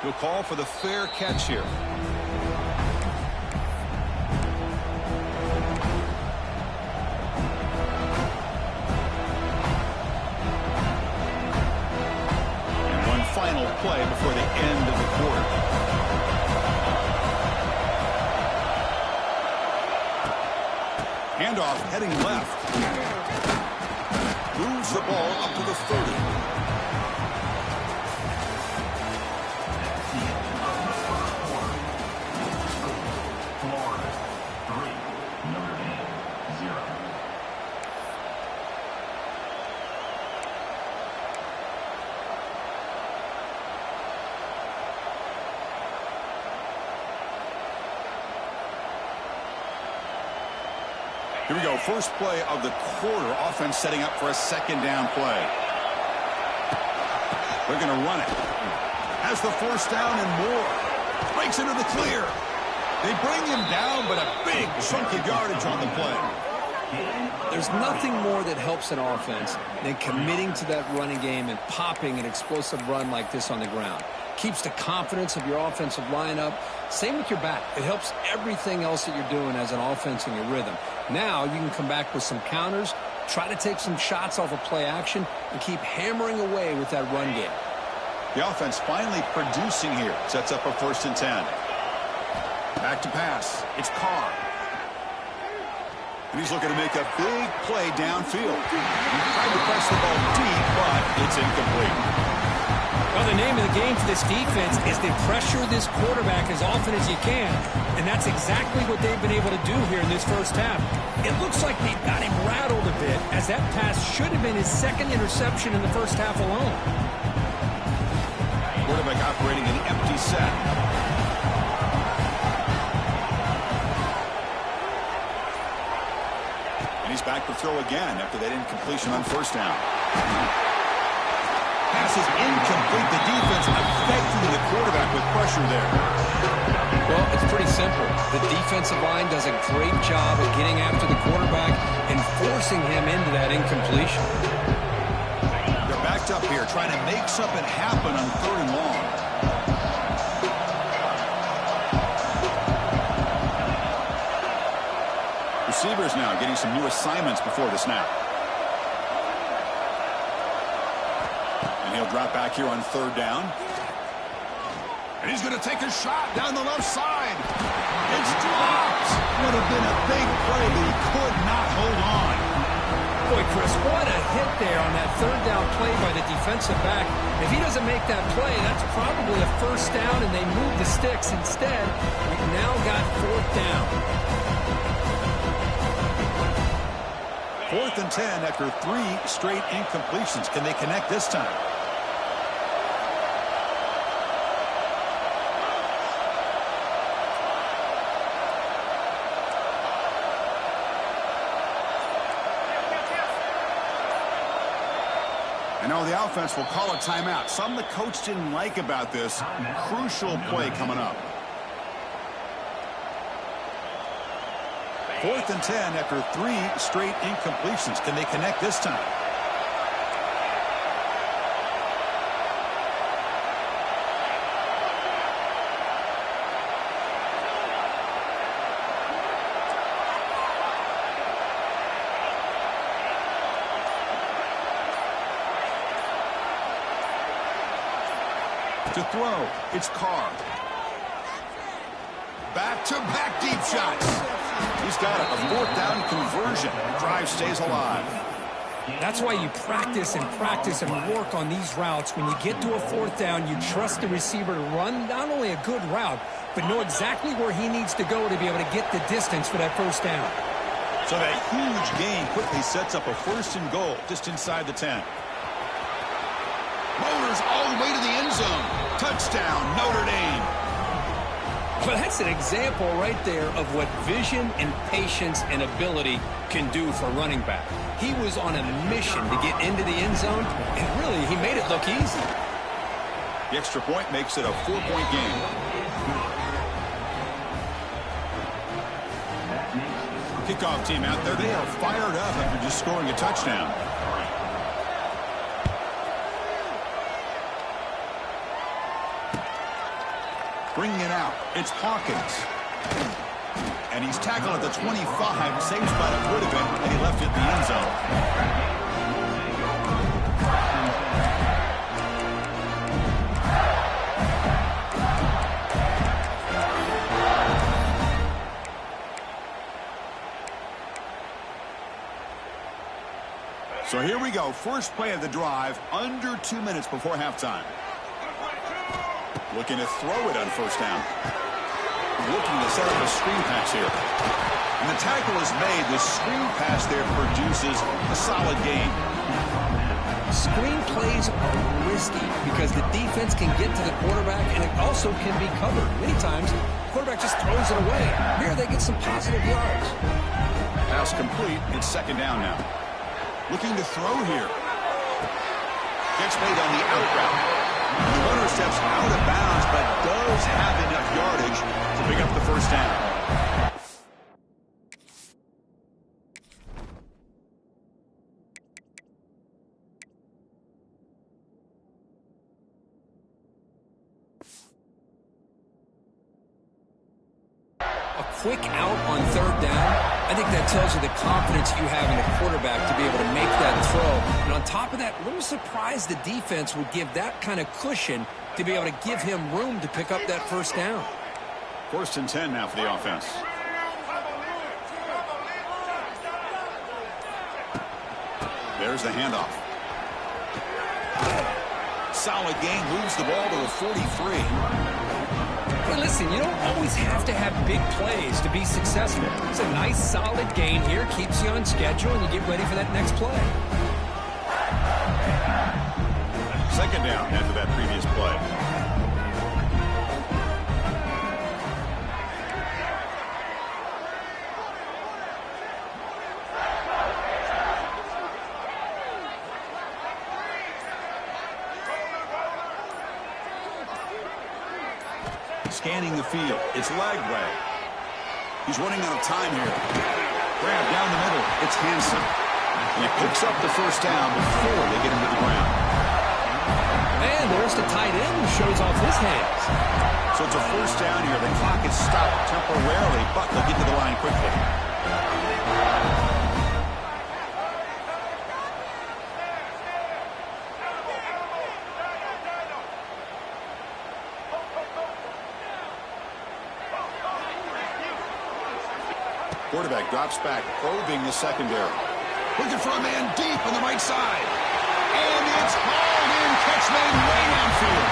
He'll call for the fair catch here. And one final play before the end of the quarter. handoff heading left. Moves the ball up to the 30. Here we go, first play of the quarter. Offense setting up for a second down play. They're going to run it. Has the first down and more. Breaks into the clear. They bring him down, but a big chunk of yardage on the play. There's nothing more that helps an offense than committing to that running game and popping an explosive run like this on the ground. Keeps the confidence of your offensive lineup. Same with your back. It helps everything else that you're doing as an offense in your rhythm. Now you can come back with some counters, try to take some shots off of play action, and keep hammering away with that run game. The offense finally producing here. Sets up a 1st and 10. Back to pass. It's Carr. And he's looking to make a big play downfield. He tried to press the ball deep, but it's incomplete. Well, the name of the game for this defense is to pressure this quarterback as often as you can, and that's exactly what they've been able to do here in this first half. It looks like they've got him rattled a bit, as that pass should have been his second interception in the first half alone. Quarterback operating an empty set. And he's back to throw again after that incompletion on first down. Pass is incomplete. The defense affecting the quarterback with pressure there. Well, it's pretty simple. The defensive line does a great job of getting after the quarterback and forcing him into that incompletion. They're backed up here trying to make something happen on 3rd and long. Receivers now getting some new assignments before the snap. He'll drop back here on 3rd down. And he's going to take a shot down the left side. It's dropped. Would have been a big play, but he could not hold on. Boy, Chris, what a hit there on that 3rd down play by the defensive back. If he doesn't make that play, that's probably a 1st down, and they move the sticks. Instead, we've now got 4th down. 4th and 10 after 3 straight incompletions. Can they connect this time? I know the offense will call a timeout. Something the coach didn't like about this. Crucial play coming up. 4th and 10 after 3 straight incompletions. Can they connect this time? To throw, it's Carr. Back-to-back deep shots. He's got a 4th down conversion. The drive stays alive. That's why you practice and work on these routes. When you get to a 4th down, you trust the receiver to run not only a good route, but know exactly where he needs to go to be able to get the distance for that 1st down. So that huge gain quickly sets up a 1st and goal just inside the 10. Motors all the way to the end zone. Touchdown, Notre Dame. Well, that's an example right there of what vision and patience and ability can do for running back. He was on a mission to get into the end zone, and really, he made it look easy. The extra point makes it a 4-point game. Kickoff team out there, they are fired up after just scoring a touchdown. Bringing it out, it's Hawkins. And he's tackled at the 25, same spot it would have been, and he left it in the end zone. here we go. First play of the drive, under 2 minutes before halftime. Looking to throw it on first down. Looking to set up a screen pass here. And the tackle is made. The screen pass there produces a solid gain. Screen plays are risky because the defense can get to the quarterback and it also can be covered. Many times, the quarterback just throws it away. Here they get some positive yards. Pass complete. It's second down now. Looking to throw here. Gets made on the out route. The runner steps out of bounds but does have enough yardage to pick up the first down. Quick out on third down. I think that tells you the confidence you have in the quarterback to be able to make that throw. And on top of that, a little surprised the defense would give that kind of cushion to be able to give him room to pick up that first down. First and 10 now for the offense. There's the handoff. Solid gain, moves the ball to the 43. Hey, listen, you don't always have to have big plays to be successful. It's a nice, solid gain here. Keeps you on schedule, and you get ready for that next play. Second down after that previous play. Scanning the field. It's Lagway. He's running out of time here. Grab down the middle. It's Hansen. And he picks up the first down before they get him to the ground. And there's the tight end who shows off his hands. So it's a first down here. The clock is stopped temporarily, but they'll get to the line quickly. Quarterback drops back, probing the secondary. Looking for a man deep on the right side. And it's hauled in, catch made way downfield.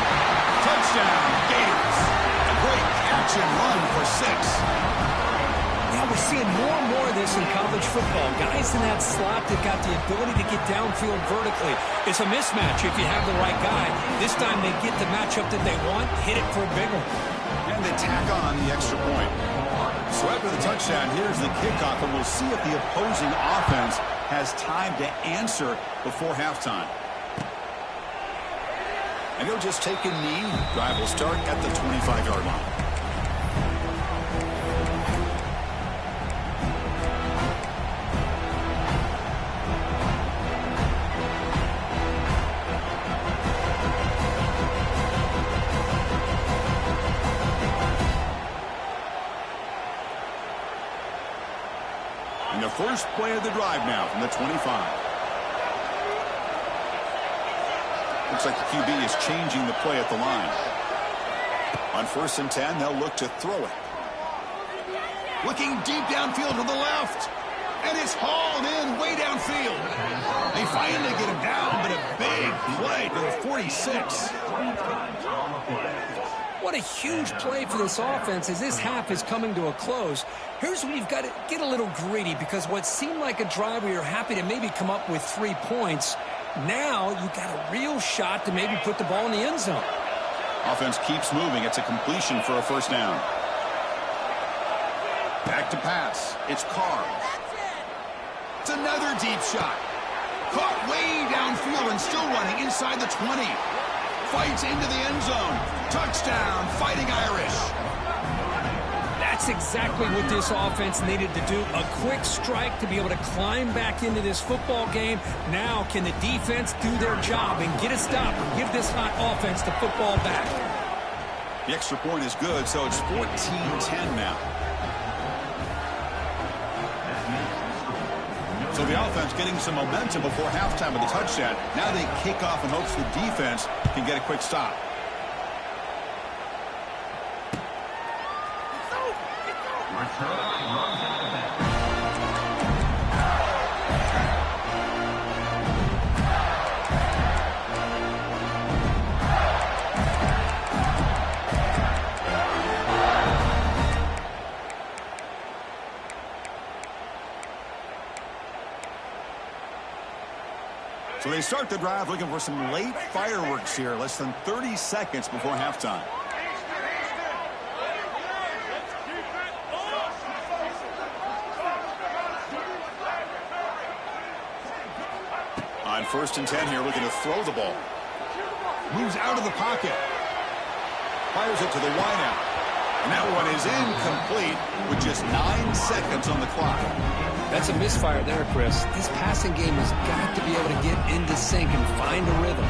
Touchdown, Gators. A great catch and run for 6. Yeah, we're seeing more and more of this in college football. Guys in that slot that got the ability to get downfield vertically. It's a mismatch if you have the right guy. This time they get the matchup that they want, hit it for a big one. And they tack on the extra point. So after the touchdown, here's the kickoff, and we'll see if the opposing offense has time to answer before halftime. And he'll just take a knee. Drive will start at the 25-yard line. The first play of the drive now from the 25. Looks like the QB is changing the play at the line. On first and 10, they'll look to throw it. Looking deep downfield to the left. And it's hauled in way downfield. They finally get him down, but a big play to the 46. What a huge play for this offense as this half is coming to a close. Here's where you've got to get a little greedy because what seemed like a drive where you're happy to maybe come up with 3 points, now you've got a real shot to maybe put the ball in the end zone. Offense keeps moving. It's a completion for a first down. Back to pass. It's Carr. It's another deep shot. Caught way downfield and still running inside the 20. Fights into the end zone. Touchdown, Fighting Irish. That's exactly what this offense needed to do. A quick strike to be able to climb back into this football game. Now can the defense do their job and get a stop and give this hot offense the football back? The extra point is good, so it's 14-10 now. So the offense getting some momentum before halftime with the touchdown. Now they kick off in hopes the defense can get a quick stop. So they start the drive looking for some late fireworks here, less than 30 seconds before halftime. On 1st and 10 here, looking to throw the ball. Moves out of the pocket. Fires it to the wideout. And that one is incomplete with just 9 seconds on the clock. That's a misfire there, Chris. This passing game has got to be able to get into sync and find a rhythm.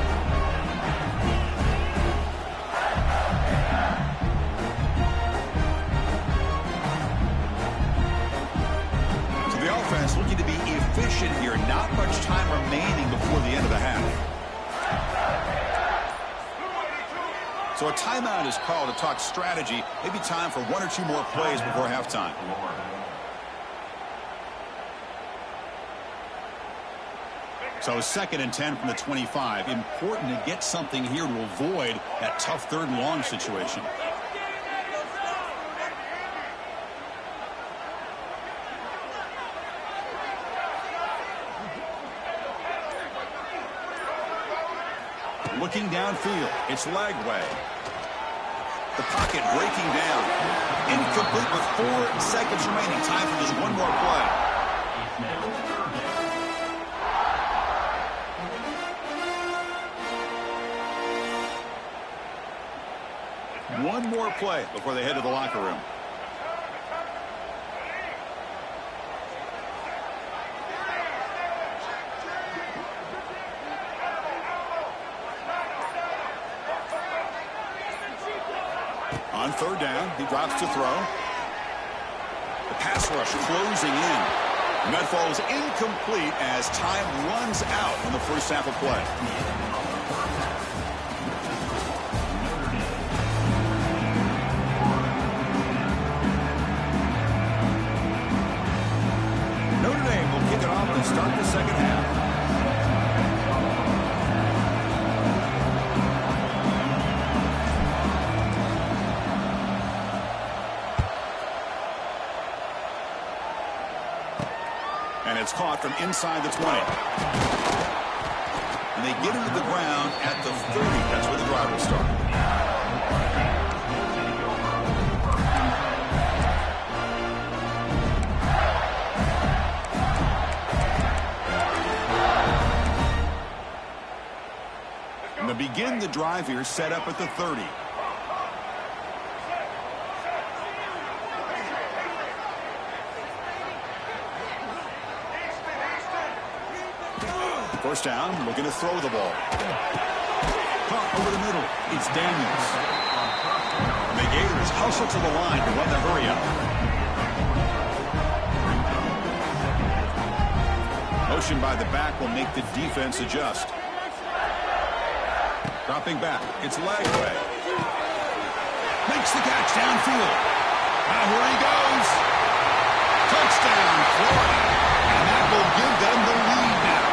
So the offense looking to be efficient here. Not much time remaining before the end of the half. So a timeout is called to talk strategy. Maybe time for 1 or 2 more plays before halftime. So 2nd and 10 from the 25. Important to get something here to avoid that tough 3rd and long situation. Looking downfield. It's Lagway. The pocket breaking down. Incomplete with 4 seconds remaining. Time for just 1 more play. One more play before they head to the locker room. On 3rd down, he drops to throw. The pass rush closing in. And that falls incomplete as time runs out in the first half of play. Notre Dame will kick it off and start the second half. And it's caught from inside the 20. And they get into the ground at the 30. That's where the drive will start. And to begin the drive here, set up at the 30. First down, looking to throw the ball. Caught over the middle. It's Daniels. And the Gators hustle to the line to run the hurry up. Motion by the back will make the defense adjust. Dropping back. It's Lagway. Makes the catch downfield. Now here he goes. Touchdown, Florida. And that will give them the lead now.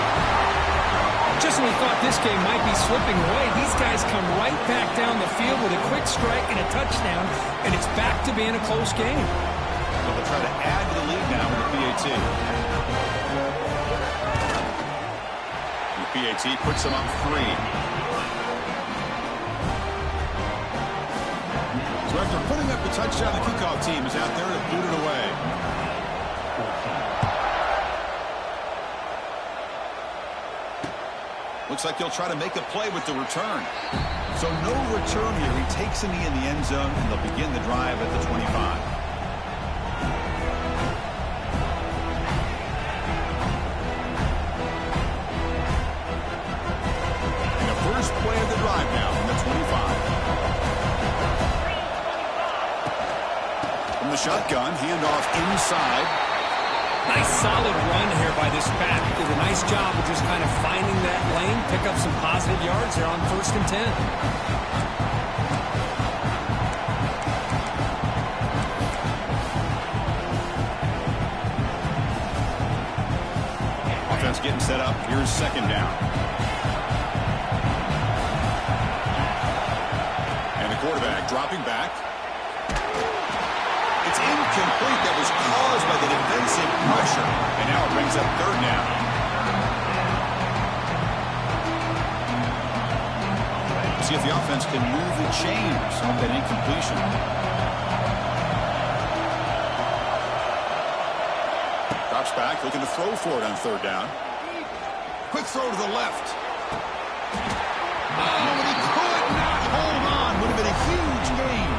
Just when we thought this game might be slipping away, these guys come right back down the field with a quick strike and a touchdown, and it's back to being a close game. So they'll try to add to the lead now with the PAT. The PAT puts them up 3. So after putting up the touchdown, the kickoff team is out there to boot it away. Looks like he'll try to make a play with the return. So no return here. He takes a knee in the end zone, and they'll begin the drive at the 25. And the first play of the drive now from the 25. From the shotgun, handoff inside. Nice solid run here by this back. Did a nice job of just kind of finding that lane, pick up some positive yards there on 1st and 10. Offense getting set up. Here's 2nd down. And the quarterback dropping back. It's incomplete. That was caused by the defensive pressure. And now it brings up 3rd down. See if the offense can move the chains off that incompletion. Drops back, looking to throw for it on third down. Quick throw to the left. Oh, and he could not hold on. Would have been a huge gain.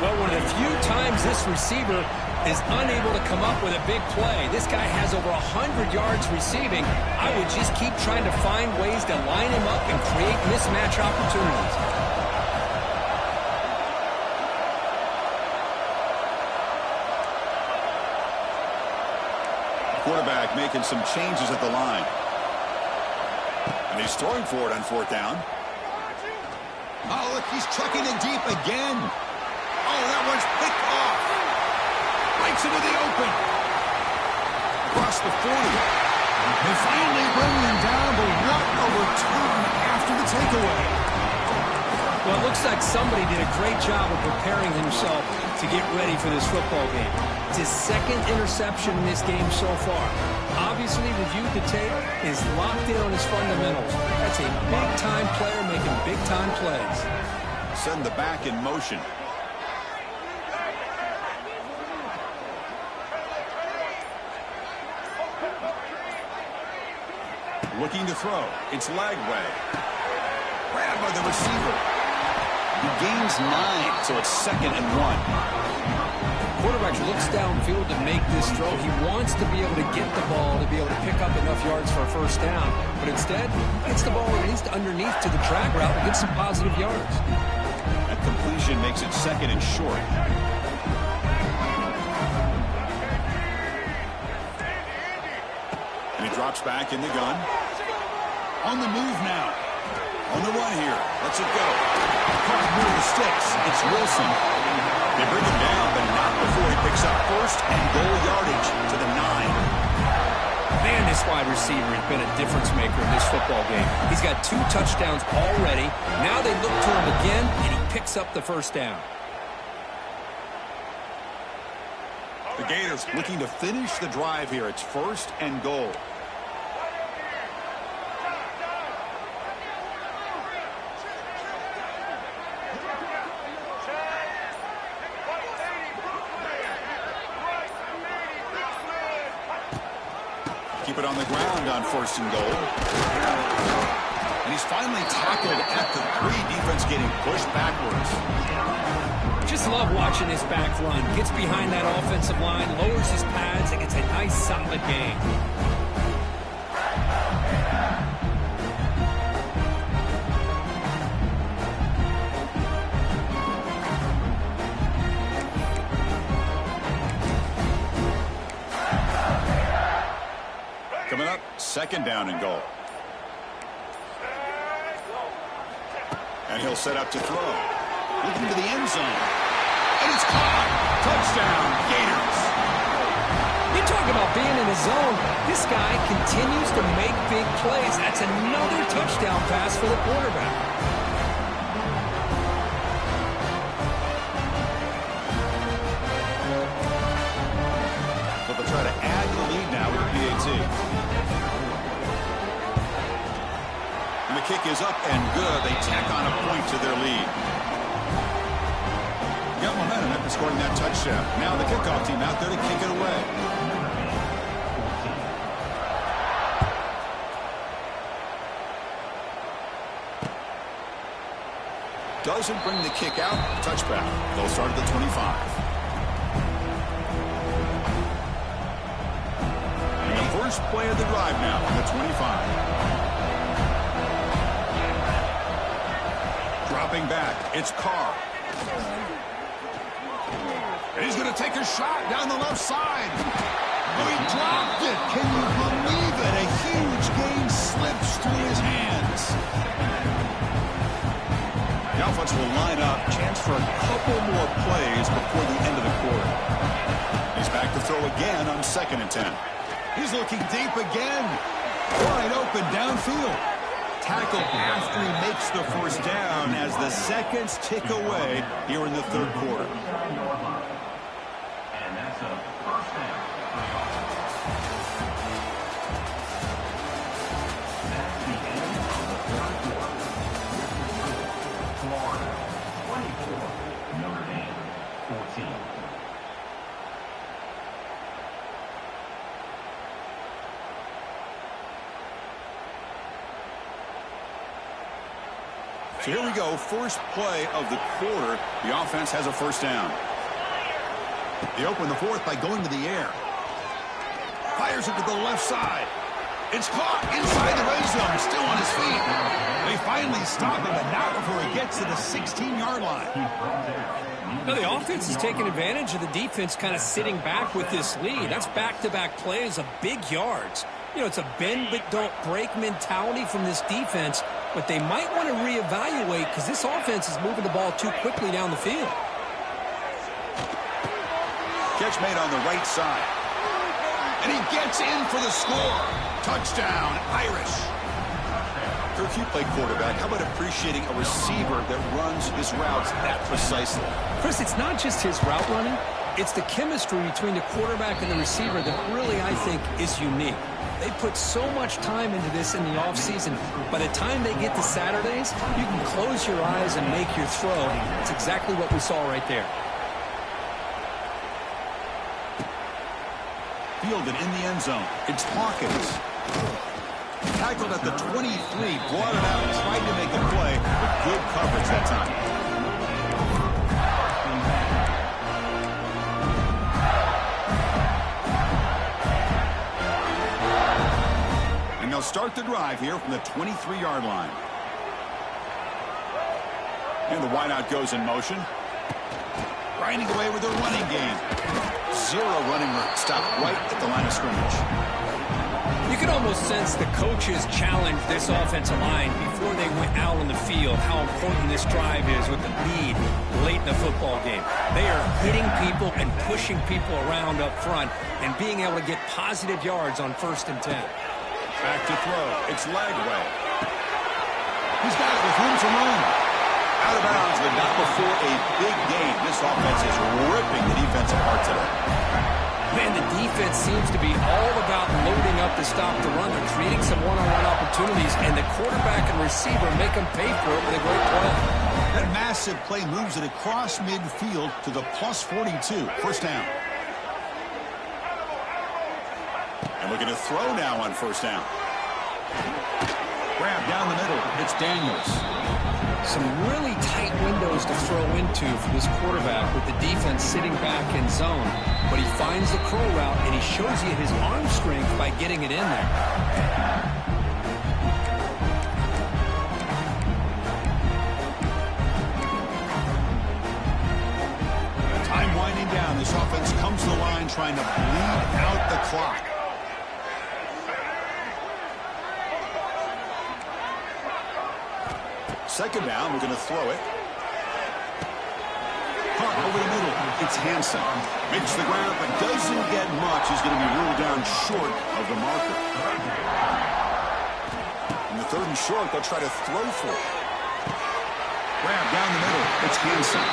Well, one of the few times this receiver is unable to come up with a big play. This guy has over 100 yards receiving. I would just keep trying to find ways to line him up and create mismatch opportunities. Quarterback making some changes at the line. And he's throwing for it on fourth down. Oh, look, he's chucking it deep again. Oh, that one's picked off. Breaks into the open. Across the 40. They finally bring him down, but what a return after the takeaway. Well, it looks like somebody did a great job of preparing himself to get ready for this football game. It's his second interception in this game so far. Obviously reviewed the tape, is locked in on his fundamentals. That's a big-time player making big-time plays. Send the back in motion. Looking to throw. It's Lagway. Grabbed by the receiver. He gains 9, so it's 2nd and 1. Quarterback looks downfield to make this throw. He wants to be able to get the ball to be able to pick up enough yards for a first down. But instead, gets the ball at least underneath to the drag route and gets some positive yards. That completion makes it 2nd and short. And he drops back in the gun. On the move now. On the run here. Lets it go. Caught near the sticks. It's Wilson. They bring him down, but not before he picks up 1st and goal yardage to the 9. Man, this wide receiver has been a difference maker in this football game. He's got 2 touchdowns already. Now they look to him again, and he picks up the first down. The Gators looking to finish the drive here. It's 1st and goal. Keep it on the ground on 1st and goal. And he's finally tackled at the 3. Defense getting pushed backwards. Just love watching this back run. Gets behind that offensive line, lowers his pads, and gets a nice, solid gain. Coming up, 2nd down and goal. And he'll set up to throw. Looking to the end zone. And it's caught. Touchdown, Gators. You talk about being in the zone. This guy continues to make big plays. That's another touchdown pass for the quarterback. But they'll try to add the lead now with the PAT. And the kick is up and good. They tack on a point to their lead. Got momentum after scoring that touchdown. Now the kickoff team out there to kick it away. Doesn't bring the kick out. Touchback. They'll start at the 25. And the first play of the drive now on the 25. Dropping back. It's Carr. And he's going to take a shot down the left side. Oh, he dropped it. Can you believe it? A huge gain slips through his hands. The offense will line up. Chance for a couple more plays before the end of the quarter. He's back to throw again on 2nd and 10. He's looking deep again. Wide open downfield. Tackle after he makes the first down as the seconds tick away here in the 3rd quarter. And that's a first down. That's the end of the 3rd quarter. So here we go, first play of the quarter. The offense has a first down. They open the fourth by going to the air. Fires it to the left side. It's caught inside the red zone, still on his feet. They finally stop him, but not before he gets to the 16-yard line. Now the offense is taking advantage of the defense kind of sitting back with this lead. That's back-to-back plays of big yards. You know, it's a bend-but-don't-break mentality from this defense, but they might want to reevaluate because this offense is moving the ball too quickly down the field. Catch made on the right side. And he gets in for the score. Touchdown, Irish. Kirk, you play quarterback. How about appreciating a receiver that runs his routes that precisely? Chris, it's not just his route running. It's the chemistry between the quarterback and the receiver that really, I think, is unique. They put so much time into this in the offseason. By the time they get to Saturdays, you can close your eyes and make your throw. It's exactly what we saw right there. Fielded in the end zone. It's Hawkins. Tackled at the 23, brought it out, tried to make a play, but good coverage that time. And they'll start the drive here from the 23-yard line. And the wideout goes in motion. Grinding away with their running game. Zero running room. Stop right at the line of scrimmage. You can almost sense the coaches challenged this offensive line before they went out on the field, how important this drive is with the lead late in the football game. They are hitting people and pushing people around up front and being able to get positive yards on 1st and 10. Back to throw. It's Lagway. He's got it with room to run. Out of bounds, but not before a big game. This offense is ripping the defense apart today. Man, the defense seems to be all about loading up to stop the run. They're creating some one-on-one opportunities, and the quarterback and receiver make them pay for it with a great play. That massive play moves it across midfield to the plus 42. First down. And looking to throw now on first down. Grab down the middle. It's Daniels. Some really tight windows to throw into for this quarterback with the defense sitting back in zone. But he finds the curl route, and he shows you his arm strength by getting it in there. Time winding down. This offense comes to the line trying to bleed out the clock. Second down, we're going to throw it. Punt over the middle. It's Hansen. Makes the ground, but doesn't get much. He's going to be ruled down short of the marker. In the 3rd and short, they'll try to throw for it. Grab down the middle. It's Hansen.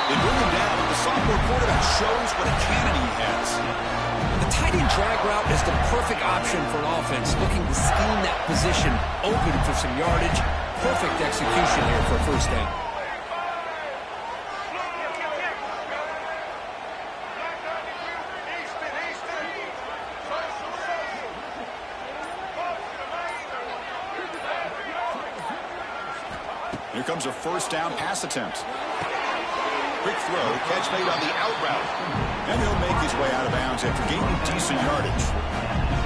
They bring him down, but the sophomore quarterback shows what a cannon he has. The tight end drag route is the perfect option for an offense looking to scheme that position open for some yardage. Perfect execution here for a first down. Here comes a first down pass attempt. Quick throw, catch made on the out route. And he'll make his way out of bounds after gaining decent yardage.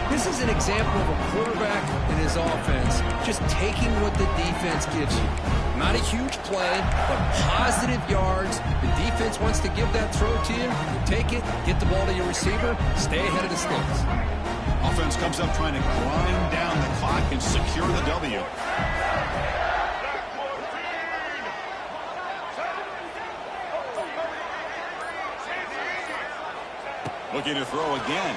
This is an example of a quarterback and his offense just taking what the defense gives you. Not a huge play, but positive yards. The defense wants to give that throw to you. You take it, get the ball to your receiver, stay ahead of the sticks. Offense comes up trying to grind down the clock and secure the W. Looking to throw again.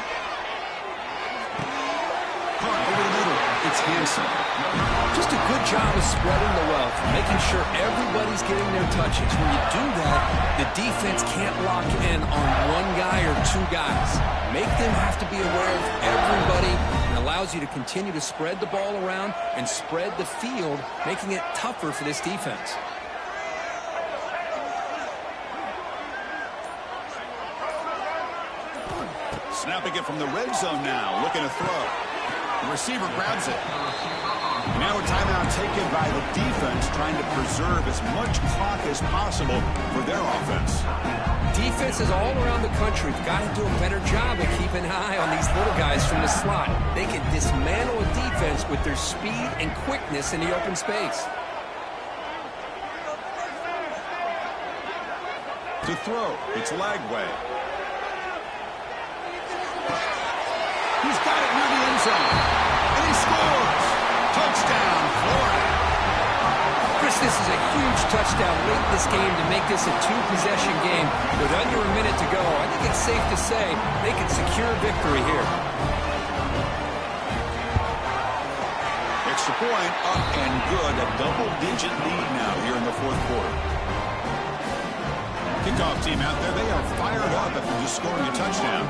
Punt over the middle. It's Hansen. Just a good job of spreading the wealth, making sure everybody's getting their touches. When you do that, the defense can't lock in on one guy or two guys. Make them have to be aware of everybody, and allows you to continue to spread the ball around and spread the field, making it tougher for this defense. Snapping it from the red zone now, looking to throw. The receiver grabs it. Now a timeout taken by the defense, trying to preserve as much clock as possible for their offense. Defenses all around the country have got to do a better job of keeping an eye on these little guys from the slot. They can dismantle a defense with their speed and quickness in the open space. To throw, it's Lagway. He's got it near the end zone. And he scores! Touchdown, Florida! Chris, this is a huge touchdown late in this game to make this a two-possession game. With under a minute to go, I think it's safe to say they can secure victory here. Extra point, up and good. A double-digit lead now here in the fourth quarter. Kickoff team out there, they are fired up after just scoring a touchdown.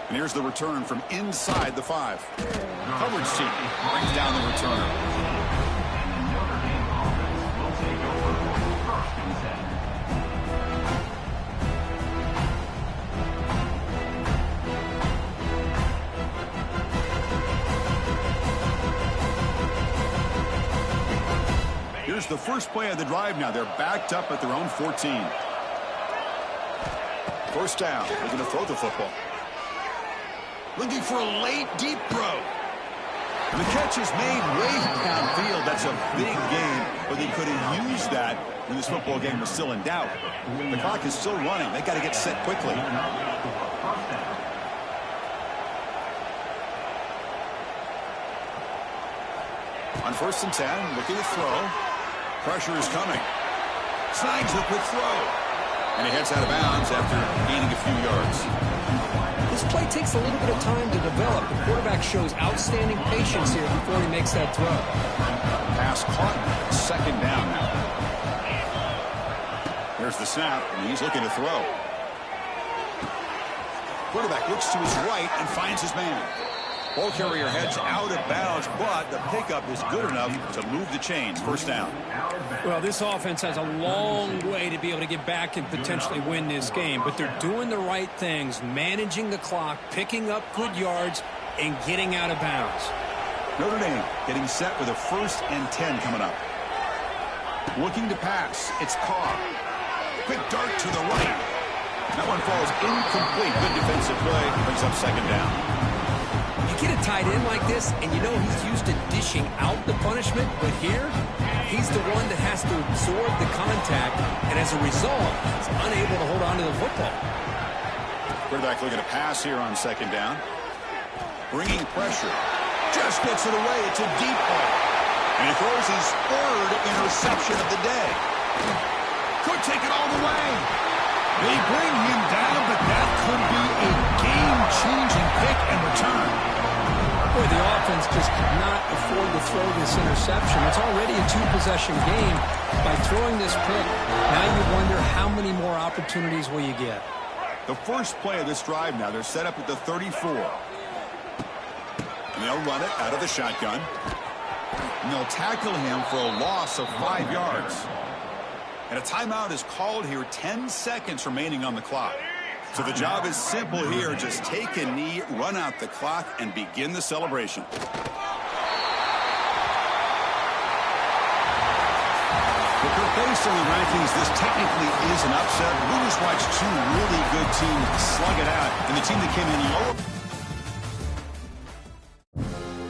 And here's the return from inside the 5. Coverage team brings down the returner. Notre Dame offense will take over for 1st and 10. Here's the first play of the drive now. They're backed up at their own 14. First down. They're going to throw the football. Looking for a late, deep throw. The catch is made way downfield. That's a big gain, but they could have used that when this football game was still in doubt. The clock is still running. They got to get set quickly. On 1st and 10, looking to throw. Pressure is coming. Snags the quick throw. And he heads out of bounds after gaining a few yards. This play takes a little bit of time to develop. The quarterback shows outstanding patience here before he makes that throw. Pass caught. 2nd down now. There's the snap, and he's looking to throw. Quarterback looks to his right and finds his man. Ball carrier heads out of bounds, but the pickup is good enough to move the chains. 1st down. Well, this offense has a long way to be able to get back and potentially win this game, but they're doing the right things, managing the clock, picking up good yards, and getting out of bounds. Notre Dame getting set with a 1st and 10 coming up. Looking to pass. It's Carr. Quick dart to the right. That one falls incomplete. Good defensive play. Brings up 2nd down. You get a tight end like this, and you know he's used to dishing out the punishment, but here, he's the one that has to absorb the contact, and as a result, he's unable to hold on to the football. Quarterback looking to pass here on 2nd down. Bringing pressure. Just gets it away. It's a deep ball. And he throws his 3rd interception of the day. Could take it all the way. They bring him down, but that could be a game-changing pick and return. Boy, the offense just could not afford to throw this interception. It's already a two-possession game. By throwing this pick, now you wonder how many more opportunities will you get. The first play of this drive now, they're set up at the 34. And they'll run it out of the shotgun. And they'll tackle him for a loss of 5 yards. And a timeout is called here, 10 seconds remaining on the clock. So the job is simple here. Just take a knee, run out the clock, and begin the celebration. Based on the rankings, this technically is an upset. We just watched 2 really good teams slug it out, and the team that came in lower